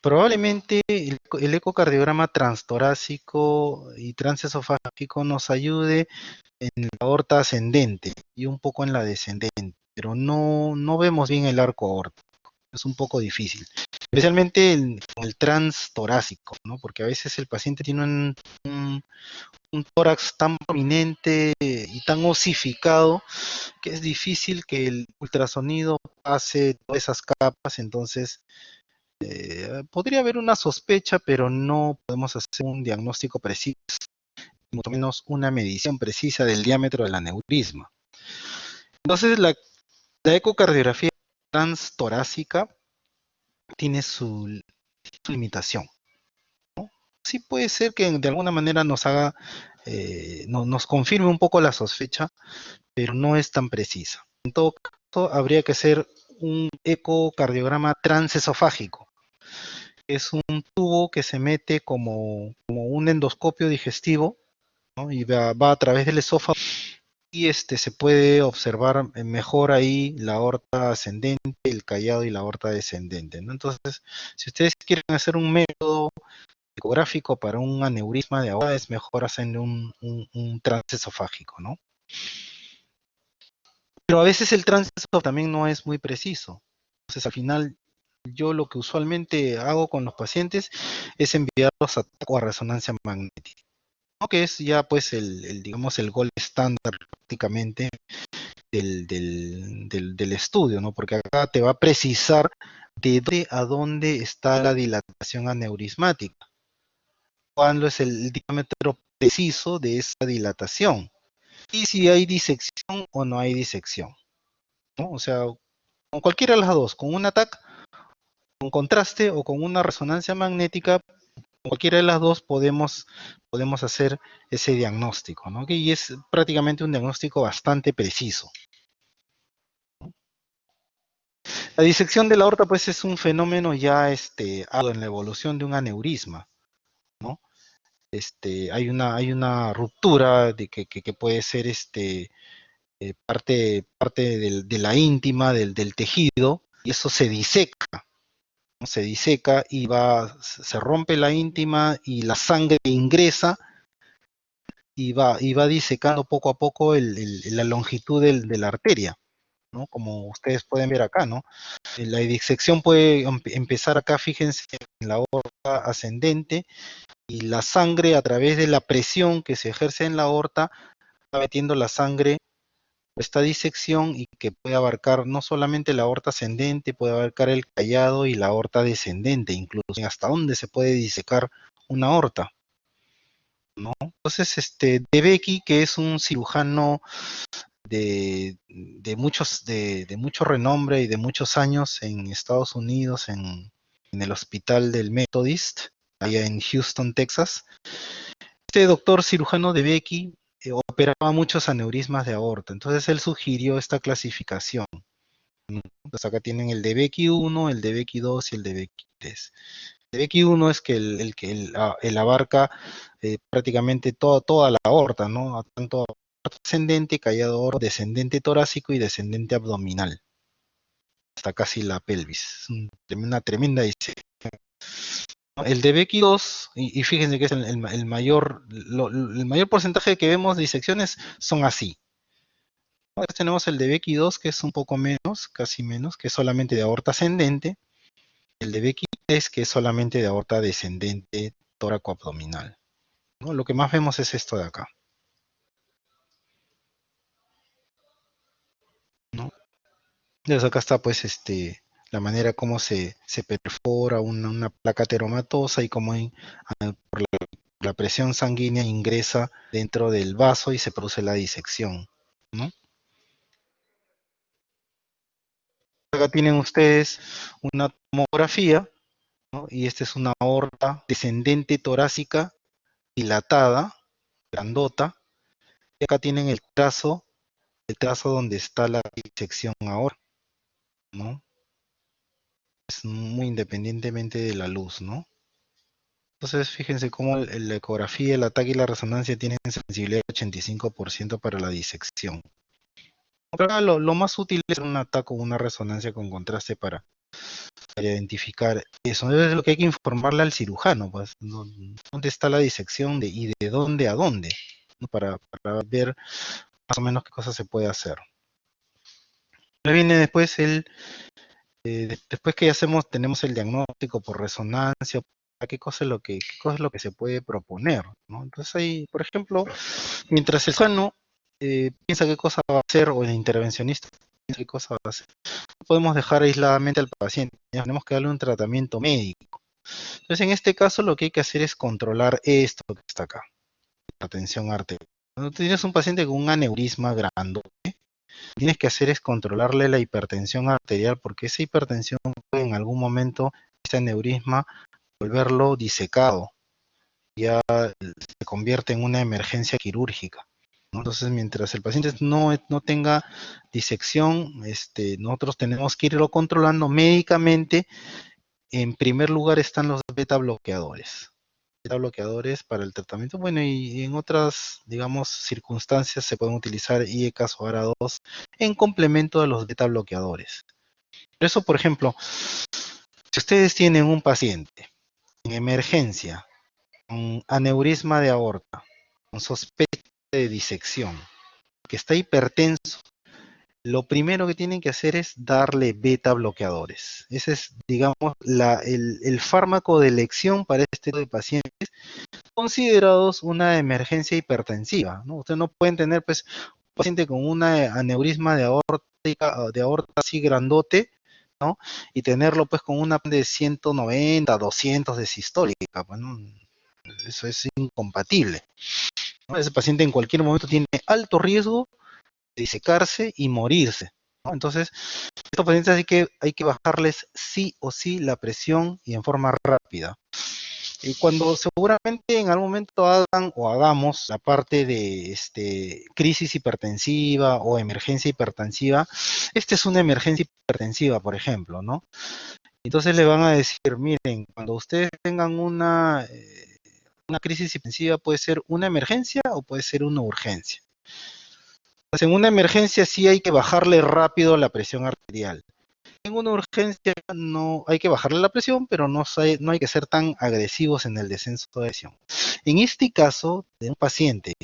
Probablemente el ecocardiograma transtorácico y transesofágico nos ayude en la aorta ascendente y un poco en la descendente, pero no vemos bien el arco aórtico, es un poco difícil, especialmente en el transtorácico, ¿no? Porque a veces el paciente tiene un tórax tan prominente y tan osificado que es difícil que el ultrasonido pase todas esas capas, entonces podría haber una sospecha, pero no podemos hacer un diagnóstico preciso, mucho menos una medición precisa del diámetro del aneurisma. Entonces la ecocardiografía transtorácica tiene su limitación, ¿no? Sí puede ser que de alguna manera nos haga, nos confirme un poco la sospecha, pero no es tan precisa. En todo caso, habría que hacer un ecocardiograma transesofágico. Es un tubo que se mete como un endoscopio digestivo, ¿no? Y va a través del esófago y se puede observar mejor ahí la aorta ascendente, el callado y la aorta descendente, ¿no? Entonces, si ustedes quieren hacer un método ecográfico para un aneurisma de aorta, es mejor hacer un transesofágico, ¿no? Pero a veces el transesofágico también no es muy preciso. Entonces, al final, yo lo que usualmente hago con los pacientes es enviarlos a TAC o a resonancia magnética, ¿no? Que es ya pues digamos el gold estándar prácticamente del estudio, ¿no? Porque acá te va a precisar de dónde a dónde está la dilatación aneurismática, cuándo es el diámetro preciso de esa dilatación y si hay disección o no hay disección, ¿no? O sea, con cualquiera de las dos, con un TAC, con contraste o con una resonancia magnética, con cualquiera de las dos podemos hacer ese diagnóstico, ¿no? Y es prácticamente un diagnóstico bastante preciso. La disección de la aorta, pues, es un fenómeno ya en la evolución de un aneurisma, ¿no? Hay una ruptura de que puede ser parte de la íntima, del tejido, y eso se diseca, ¿no? Se diseca y se rompe la íntima y la sangre ingresa y va disecando poco a poco la longitud de la arteria, ¿no? Como ustedes pueden ver acá, ¿no? La disección puede empezar acá, fíjense, en la aorta ascendente, y la sangre, a través de la presión que se ejerce en la aorta, va metiendo la sangre por esta disección, y que puede abarcar no solamente la aorta ascendente, puede abarcar el callado y la aorta descendente, incluso hasta dónde se puede disecar una aorta, ¿no? Entonces, De Becky, que es un cirujano de mucho renombre y de muchos años en Estados Unidos, en el hospital del Methodist, allá en Houston, Texas. Este doctor cirujano de Becky operaba muchos aneurismas de aorta, entonces él sugirió esta clasificación. Entonces acá tienen el de Becky 1, el de Becky 2 y el de Becky 3. El de Becky 1 es que el abarca prácticamente toda la aorta, ¿no? Tanto ascendente, callado aorta, descendente torácico y descendente abdominal, hasta casi la pelvis. Es una tremenda disección. El de Becky 2, y fíjense que es el mayor porcentaje que vemos de disecciones son así. Después tenemos el de Becky 2, que es un poco menos, casi menos, que es solamente de aorta ascendente. El de Becky 3, que es solamente de aorta descendente tóraco-abdominal, ¿no? Lo que más vemos es esto de acá, ¿no? Entonces acá está, pues, la manera como se perfora una placa teromatosa, y cómo por la presión sanguínea ingresa dentro del vaso y se produce la disección, ¿no? Acá tienen ustedes una tomografía, ¿no? Y esta es una aorta descendente torácica dilatada, grandota. Y acá tienen el trazo donde está la disección ahora, ¿no? Es muy independientemente de la luz, ¿no? Entonces, fíjense cómo la ecografía, el ataque y la resonancia tienen sensibilidad de 85% para la disección. Acá lo más útil es un ataque o una resonancia con contraste para identificar eso. Es lo que hay que informarle al cirujano, pues, dónde está la disección y de dónde a dónde, ¿no? Para ver más o menos qué cosa se puede hacer. Luego viene después después que ya tenemos el diagnóstico por resonancia, qué cosa es lo que se puede proponer, ¿no? Entonces ahí, por ejemplo, mientras el cirujano piensa qué cosa va a hacer, o el intervencionista piensa qué cosa va a hacer, no podemos dejar aisladamente al paciente, tenemos que darle un tratamiento médico. Entonces, en este caso, lo que hay que hacer es controlar esto que está acá, la tensión arterial. Cuando tienes un paciente con un aneurisma grandote, lo que tienes que hacer es controlarle la hipertensión arterial, porque esa hipertensión puede en algún momento, ese aneurisma, volverlo disecado, ya se convierte en una emergencia quirúrgica, ¿no? Entonces, mientras el paciente no tenga disección, nosotros tenemos que irlo controlando médicamente. En primer lugar están los beta bloqueadores. Beta bloqueadores para el tratamiento. Bueno, y en otras, digamos, circunstancias se pueden utilizar IECAS o ARA2 en complemento de los beta bloqueadores. Por eso, por ejemplo, si ustedes tienen un paciente en emergencia con aneurisma de aorta, con sospecha de disección, que está hipertenso, lo primero que tienen que hacer es darle beta bloqueadores. Ese es, digamos, el fármaco de elección para este tipo de pacientes considerados una emergencia hipertensiva, ¿no? Ustedes no pueden tener, pues, un paciente con una aneurisma de aorta así grandote, ¿no? Y tenerlo, pues, con una de 190, 200 de sistólica, pues, ¿no? Eso es incompatible, ¿no? Ese paciente en cualquier momento tiene alto riesgo de disecarse y morirse, ¿no? Entonces, estos pacientes hay que bajarles sí o sí la presión, y en forma rápida. Y cuando seguramente en algún momento hagan o hagamos la parte de crisis hipertensiva o emergencia hipertensiva, esta es una emergencia hipertensiva, por ejemplo, ¿no? Entonces le van a decir, miren, cuando ustedes tengan una crisis hipertensiva puede ser una emergencia o puede ser una urgencia. Pues en una emergencia sí hay que bajarle rápido la presión arterial. En una urgencia no hay que bajarle la presión, pero no hay que ser tan agresivos en el descenso de presión. En este caso, de un paciente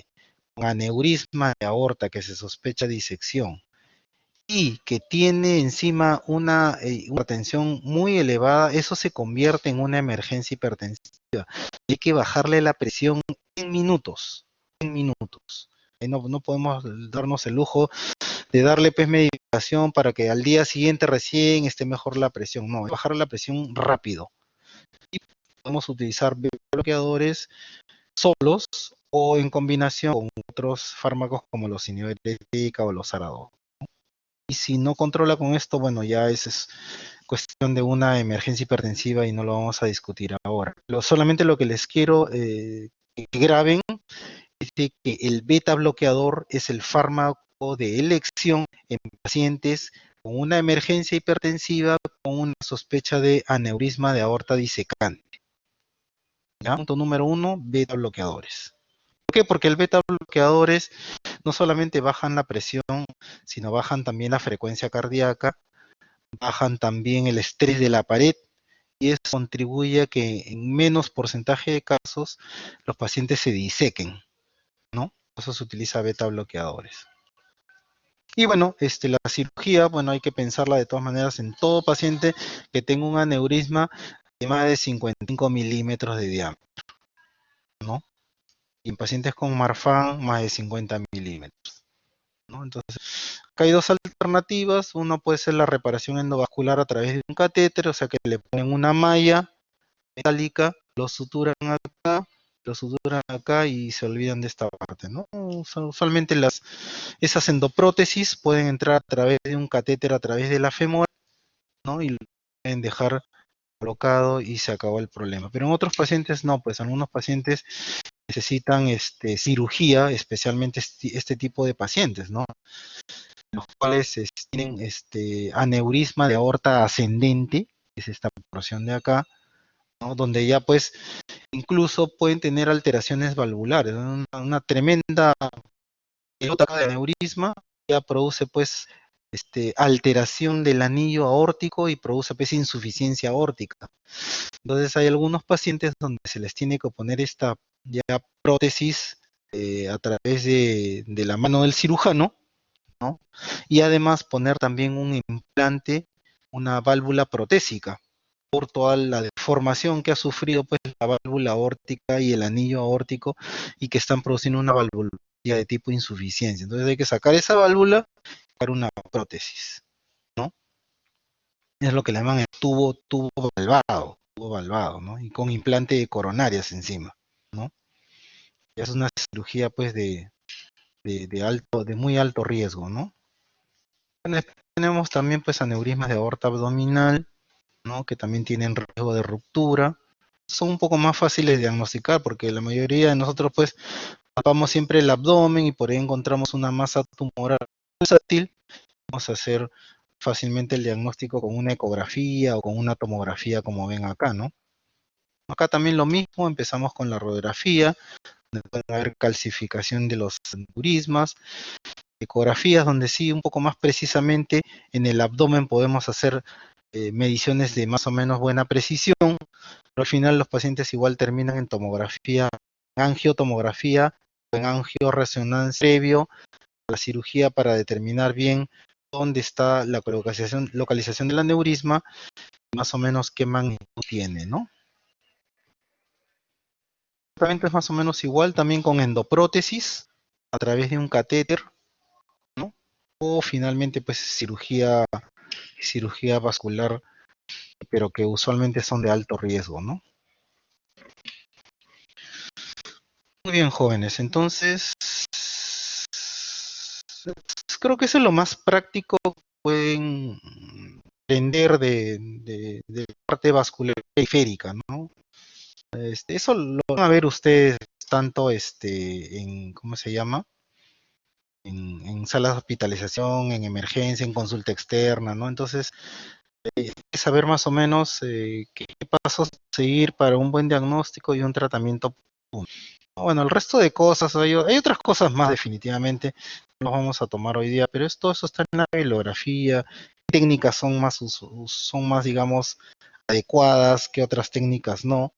con aneurisma de aorta que se sospecha disección y que tiene encima una tensión muy elevada, eso se convierte en una emergencia hipertensiva. Hay que bajarle la presión en minutos, en minutos. No podemos darnos el lujo de darle pues medicación para que al día siguiente recién esté mejor la presión. No, bajar la presión rápido. Y podemos utilizar bloqueadores solos o en combinación con otros fármacos como los inhibidores o los ARA2. Y si no controla con esto, bueno, ya es cuestión de una emergencia hipertensiva y no lo vamos a discutir ahora. Solamente lo que les quiero que graben es que el beta bloqueador es el fármaco de elección en pacientes con una emergencia hipertensiva con una sospecha de aneurisma de aorta disecante. ¿Ya? Punto número 1, beta bloqueadores. ¿Por qué? Porque el beta bloqueadores no solamente bajan la presión, sino bajan también la frecuencia cardíaca, bajan también el estrés de la pared y eso contribuye a que en menos porcentaje de casos los pacientes se disequen, ¿no? Por eso se utiliza beta bloqueadores. Y bueno, la cirugía, bueno, hay que pensarla de todas maneras en todo paciente que tenga un aneurisma de más de 55 milímetros de diámetro, ¿no? Y en pacientes con Marfan, más de 50 milímetros, ¿no? Entonces, acá hay dos alternativas. Uno puede ser la reparación endovascular a través de un catéter, o sea que le ponen una malla metálica, lo suturan acá y se olvidan de esta parte, ¿no? Usualmente esas endoprótesis pueden entrar a través de un catéter, a través de la femoral, ¿no? Y lo pueden dejar colocado y se acabó el problema. Pero en otros pacientes no, pues algunos pacientes necesitan cirugía, especialmente este tipo de pacientes, ¿no? Los cuales tienen aneurisma de aorta ascendente, que es esta porción de acá, ¿no? Donde ya pues incluso pueden tener alteraciones valvulares, ¿no? Una tremenda pelota de aneurisma ya produce pues alteración del anillo aórtico y produce pues insuficiencia aórtica. Entonces hay algunos pacientes donde se les tiene que poner esta ya prótesis a través de la mano del cirujano, ¿no? Y además poner también un implante, una válvula protésica, por toda la deformación que ha sufrido pues la válvula aórtica y el anillo aórtico y que están produciendo una valvulopatía de tipo insuficiencia. Entonces hay que sacar esa válvula y sacar una prótesis, ¿no? Es lo que le llaman el tubo valvado, ¿no? Y con implante de coronarias encima, ¿no? Es una cirugía pues de muy alto riesgo, ¿no? Tenemos también pues aneurismas de aorta abdominal, ¿no? Que también tienen riesgo de ruptura. Son un poco más fáciles de diagnosticar porque la mayoría de nosotros pues palpamos siempre el abdomen y por ahí encontramos una masa tumoral pulsátil. Vamos a hacer fácilmente el diagnóstico con una ecografía o con una tomografía como ven acá, ¿no? Acá también lo mismo, empezamos con la radiografía, donde puede haber calcificación de los aneurismas, ecografías donde sí, un poco más precisamente en el abdomen podemos hacer mediciones de más o menos buena precisión, pero al final los pacientes igual terminan en tomografía, angiotomografía o en angioresonancia previo a la cirugía para determinar bien dónde está la localización del aneurisma y más o menos qué magnitud tiene, ¿no? El tratamiento es más o menos igual también con endoprótesis a través de un catéter, ¿no? O finalmente pues cirugía vascular, pero que usualmente son de alto riesgo, ¿no? Muy bien, jóvenes, entonces creo que eso es lo más práctico que pueden aprender de la parte vascular periférica, ¿no? Eso lo van a ver ustedes tanto en, ¿cómo se llama? En salas de hospitalización, en emergencia, en consulta externa, ¿no? Entonces, hay que saber más o menos qué pasos seguir para un buen diagnóstico y un tratamiento. Bueno, el resto de cosas, hay otras cosas más definitivamente, no las vamos a tomar hoy día, pero todo eso está en la bibliografía. ¿Qué técnicas son más, digamos, adecuadas, que otras técnicas no?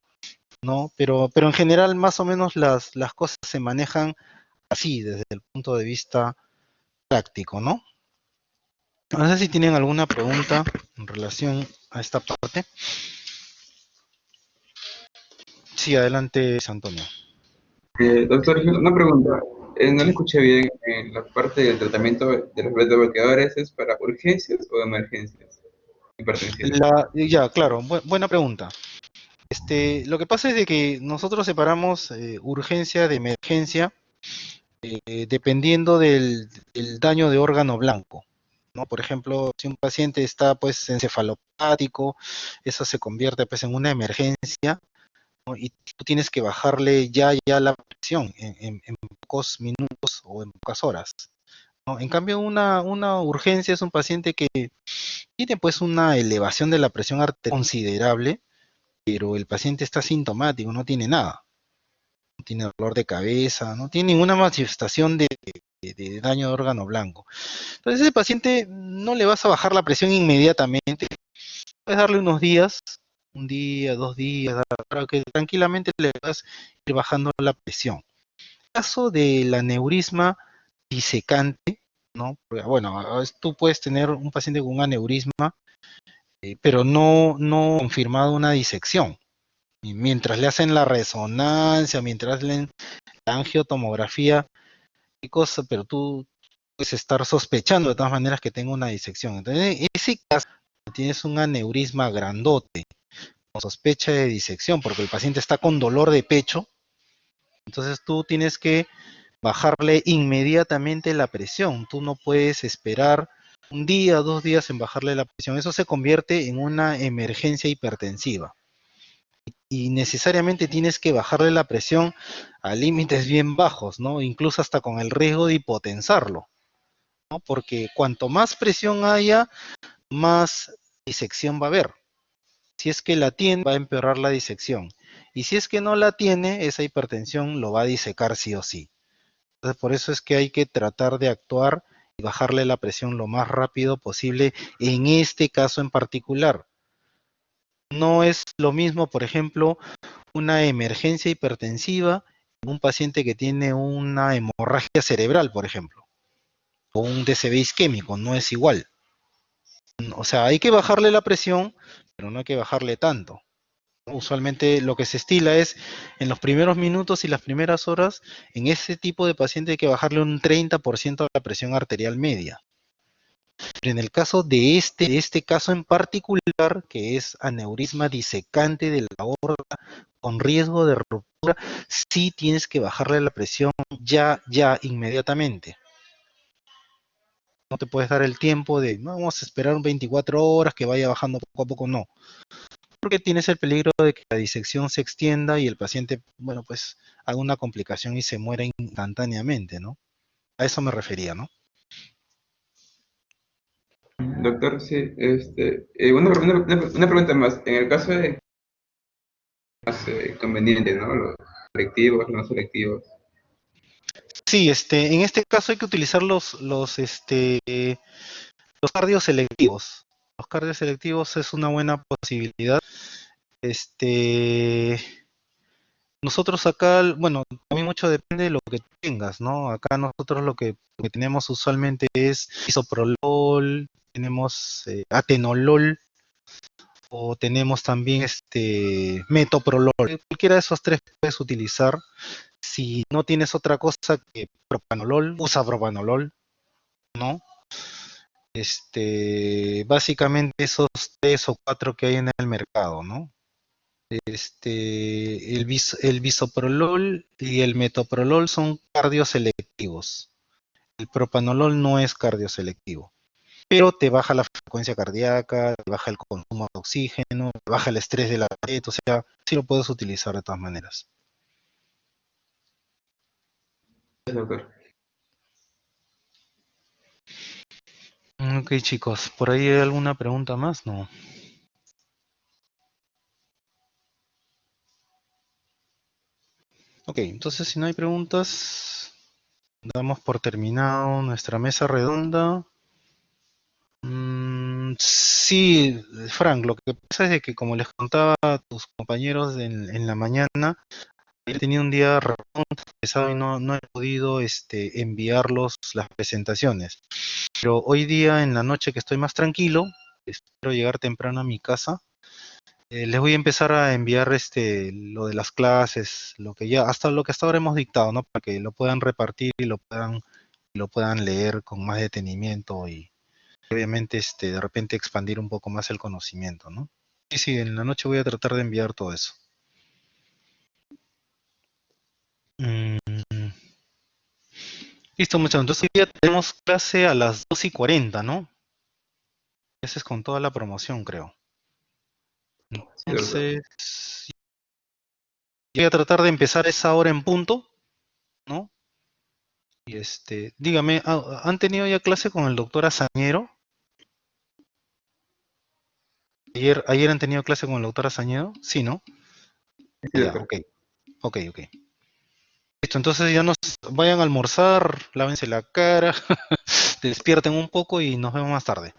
¿No? Pero en general, más o menos las cosas se manejan así, desde el punto de vista práctico, ¿no? No sé si tienen alguna pregunta en relación a esta parte. Sí, adelante, Antonio. Doctor, una pregunta. No le escuché bien en la parte del tratamiento de los beta-bloqueadores. ¿Es para urgencias o emergencias hipertensivas? Ya, claro, buena pregunta. Lo que pasa es de que nosotros separamos urgencia de emergencia dependiendo del daño de órgano blanco, ¿no? Por ejemplo, si un paciente está pues encefalopático, eso se convierte pues en una emergencia, ¿no? Y tú tienes que bajarle ya la presión en pocos minutos o en pocas horas, ¿no? En cambio, una urgencia es un paciente que tiene pues una elevación de la presión arterial considerable, pero el paciente está sintomático, no tiene nada, no tiene dolor de cabeza, no tiene ninguna manifestación de daño de órgano blanco. Entonces, ese paciente no le vas a bajar la presión inmediatamente, puedes darle unos días, un día, 2 días, para que tranquilamente le vas a ir bajando la presión. En el caso del aneurisma disecante, ¿no? Bueno, tú puedes tener un paciente con un aneurisma, pero no confirmado una disección. Y mientras le hacen la resonancia, mientras le hacen la angiotomografía, qué cosa, pero tú puedes estar sospechando de todas maneras que tenga una disección. Entonces, en ese caso, tienes un aneurisma grandote, con sospecha de disección, porque el paciente está con dolor de pecho, entonces tú tienes que bajarle inmediatamente la presión. Tú no puedes esperar un día, 2 días en bajarle la presión. Eso se convierte en una emergencia hipertensiva. Y necesariamente tienes que bajarle la presión a límites bien bajos, ¿no? Incluso hasta con el riesgo de hipotensarlo, ¿no? Porque cuanto más presión haya, más disección va a haber. Si es que la tiene, va a empeorar la disección. Y si es que no la tiene, esa hipertensión lo va a disecar sí o sí. Entonces, por eso es que hay que tratar de actuar y bajarle la presión lo más rápido posible en este caso en particular. No es lo mismo, por ejemplo, una emergencia hipertensiva en un paciente que tiene una hemorragia cerebral, por ejemplo, o un DCB isquémico, no es igual. O sea, hay que bajarle la presión, pero no hay que bajarle tanto. Usualmente lo que se estila es en los primeros minutos y las primeras horas, en ese tipo de paciente hay que bajarle un 30% a la presión arterial media. Pero en el caso de este caso en particular, que es aneurisma disecante de la aorta con riesgo de ruptura, sí tienes que bajarle la presión ya, inmediatamente. No te puedes dar el tiempo de, no, vamos a esperar 24 horas que vaya bajando poco a poco, no. Porque tienes el peligro de que la disección se extienda y el paciente, bueno, pues haga una complicación y se muera instantáneamente, ¿no? A eso me refería, ¿no? Doctor, sí, una pregunta más. En el caso de más conveniente, ¿no? Los selectivos, los no selectivos. Sí, en este caso hay que utilizar los cardioselectivos. Los cardioselectivos es una buena posibilidad. Este, Nosotros acá, bueno, también mucho depende de lo que tengas, ¿no? Acá nosotros lo que tenemos usualmente es isoprolol, tenemos atenolol, o tenemos también metoprolol. Cualquiera de esos tres puedes utilizar. Si no tienes otra cosa que propanolol, usa propanolol, ¿no? Básicamente esos 3 o 4 que hay en el mercado, ¿no? El bisoprolol y el metoprolol son cardioselectivos. El propanolol no es cardioselectivo. pero te baja la frecuencia cardíaca, te baja el consumo de oxígeno, te baja el estrés de la pared, o sea, sí lo puedes utilizar de todas maneras. Gracias, doctor. Ok, chicos, ¿por ahí hay alguna pregunta más? No. Ok, entonces si no hay preguntas, damos por terminado nuestra mesa redonda. Sí, Frank, lo que pasa es de que como les contaba a tus compañeros en la mañana, he tenido un día recontra pesado y no he podido enviarlos las presentaciones. Pero hoy día en la noche que estoy más tranquilo, espero llegar temprano a mi casa. Les voy a empezar a enviar lo de las clases, hasta lo que hasta ahora hemos dictado, ¿no? Para que lo puedan repartir y lo puedan leer con más detenimiento y obviamente de repente expandir un poco más el conocimiento, ¿no? Sí, sí, en la noche voy a tratar de enviar todo eso. Mm, Listo, muchachos. Entonces hoy día tenemos clase a las 2:40, ¿no? Ese es con toda la promoción, creo. Sí, doctor. Entonces, voy a tratar de empezar esa hora en punto, ¿no? Y dígame, ¿han tenido ya clase con el doctor Azañero? ¿Ayer han tenido clase con el doctor Azañero? Sí, ¿no? Sí, Ya, doctor. ok, ok, ok. Listo, entonces ya nos vayan a almorzar, lávense la cara, despierten un poco y nos vemos más tarde.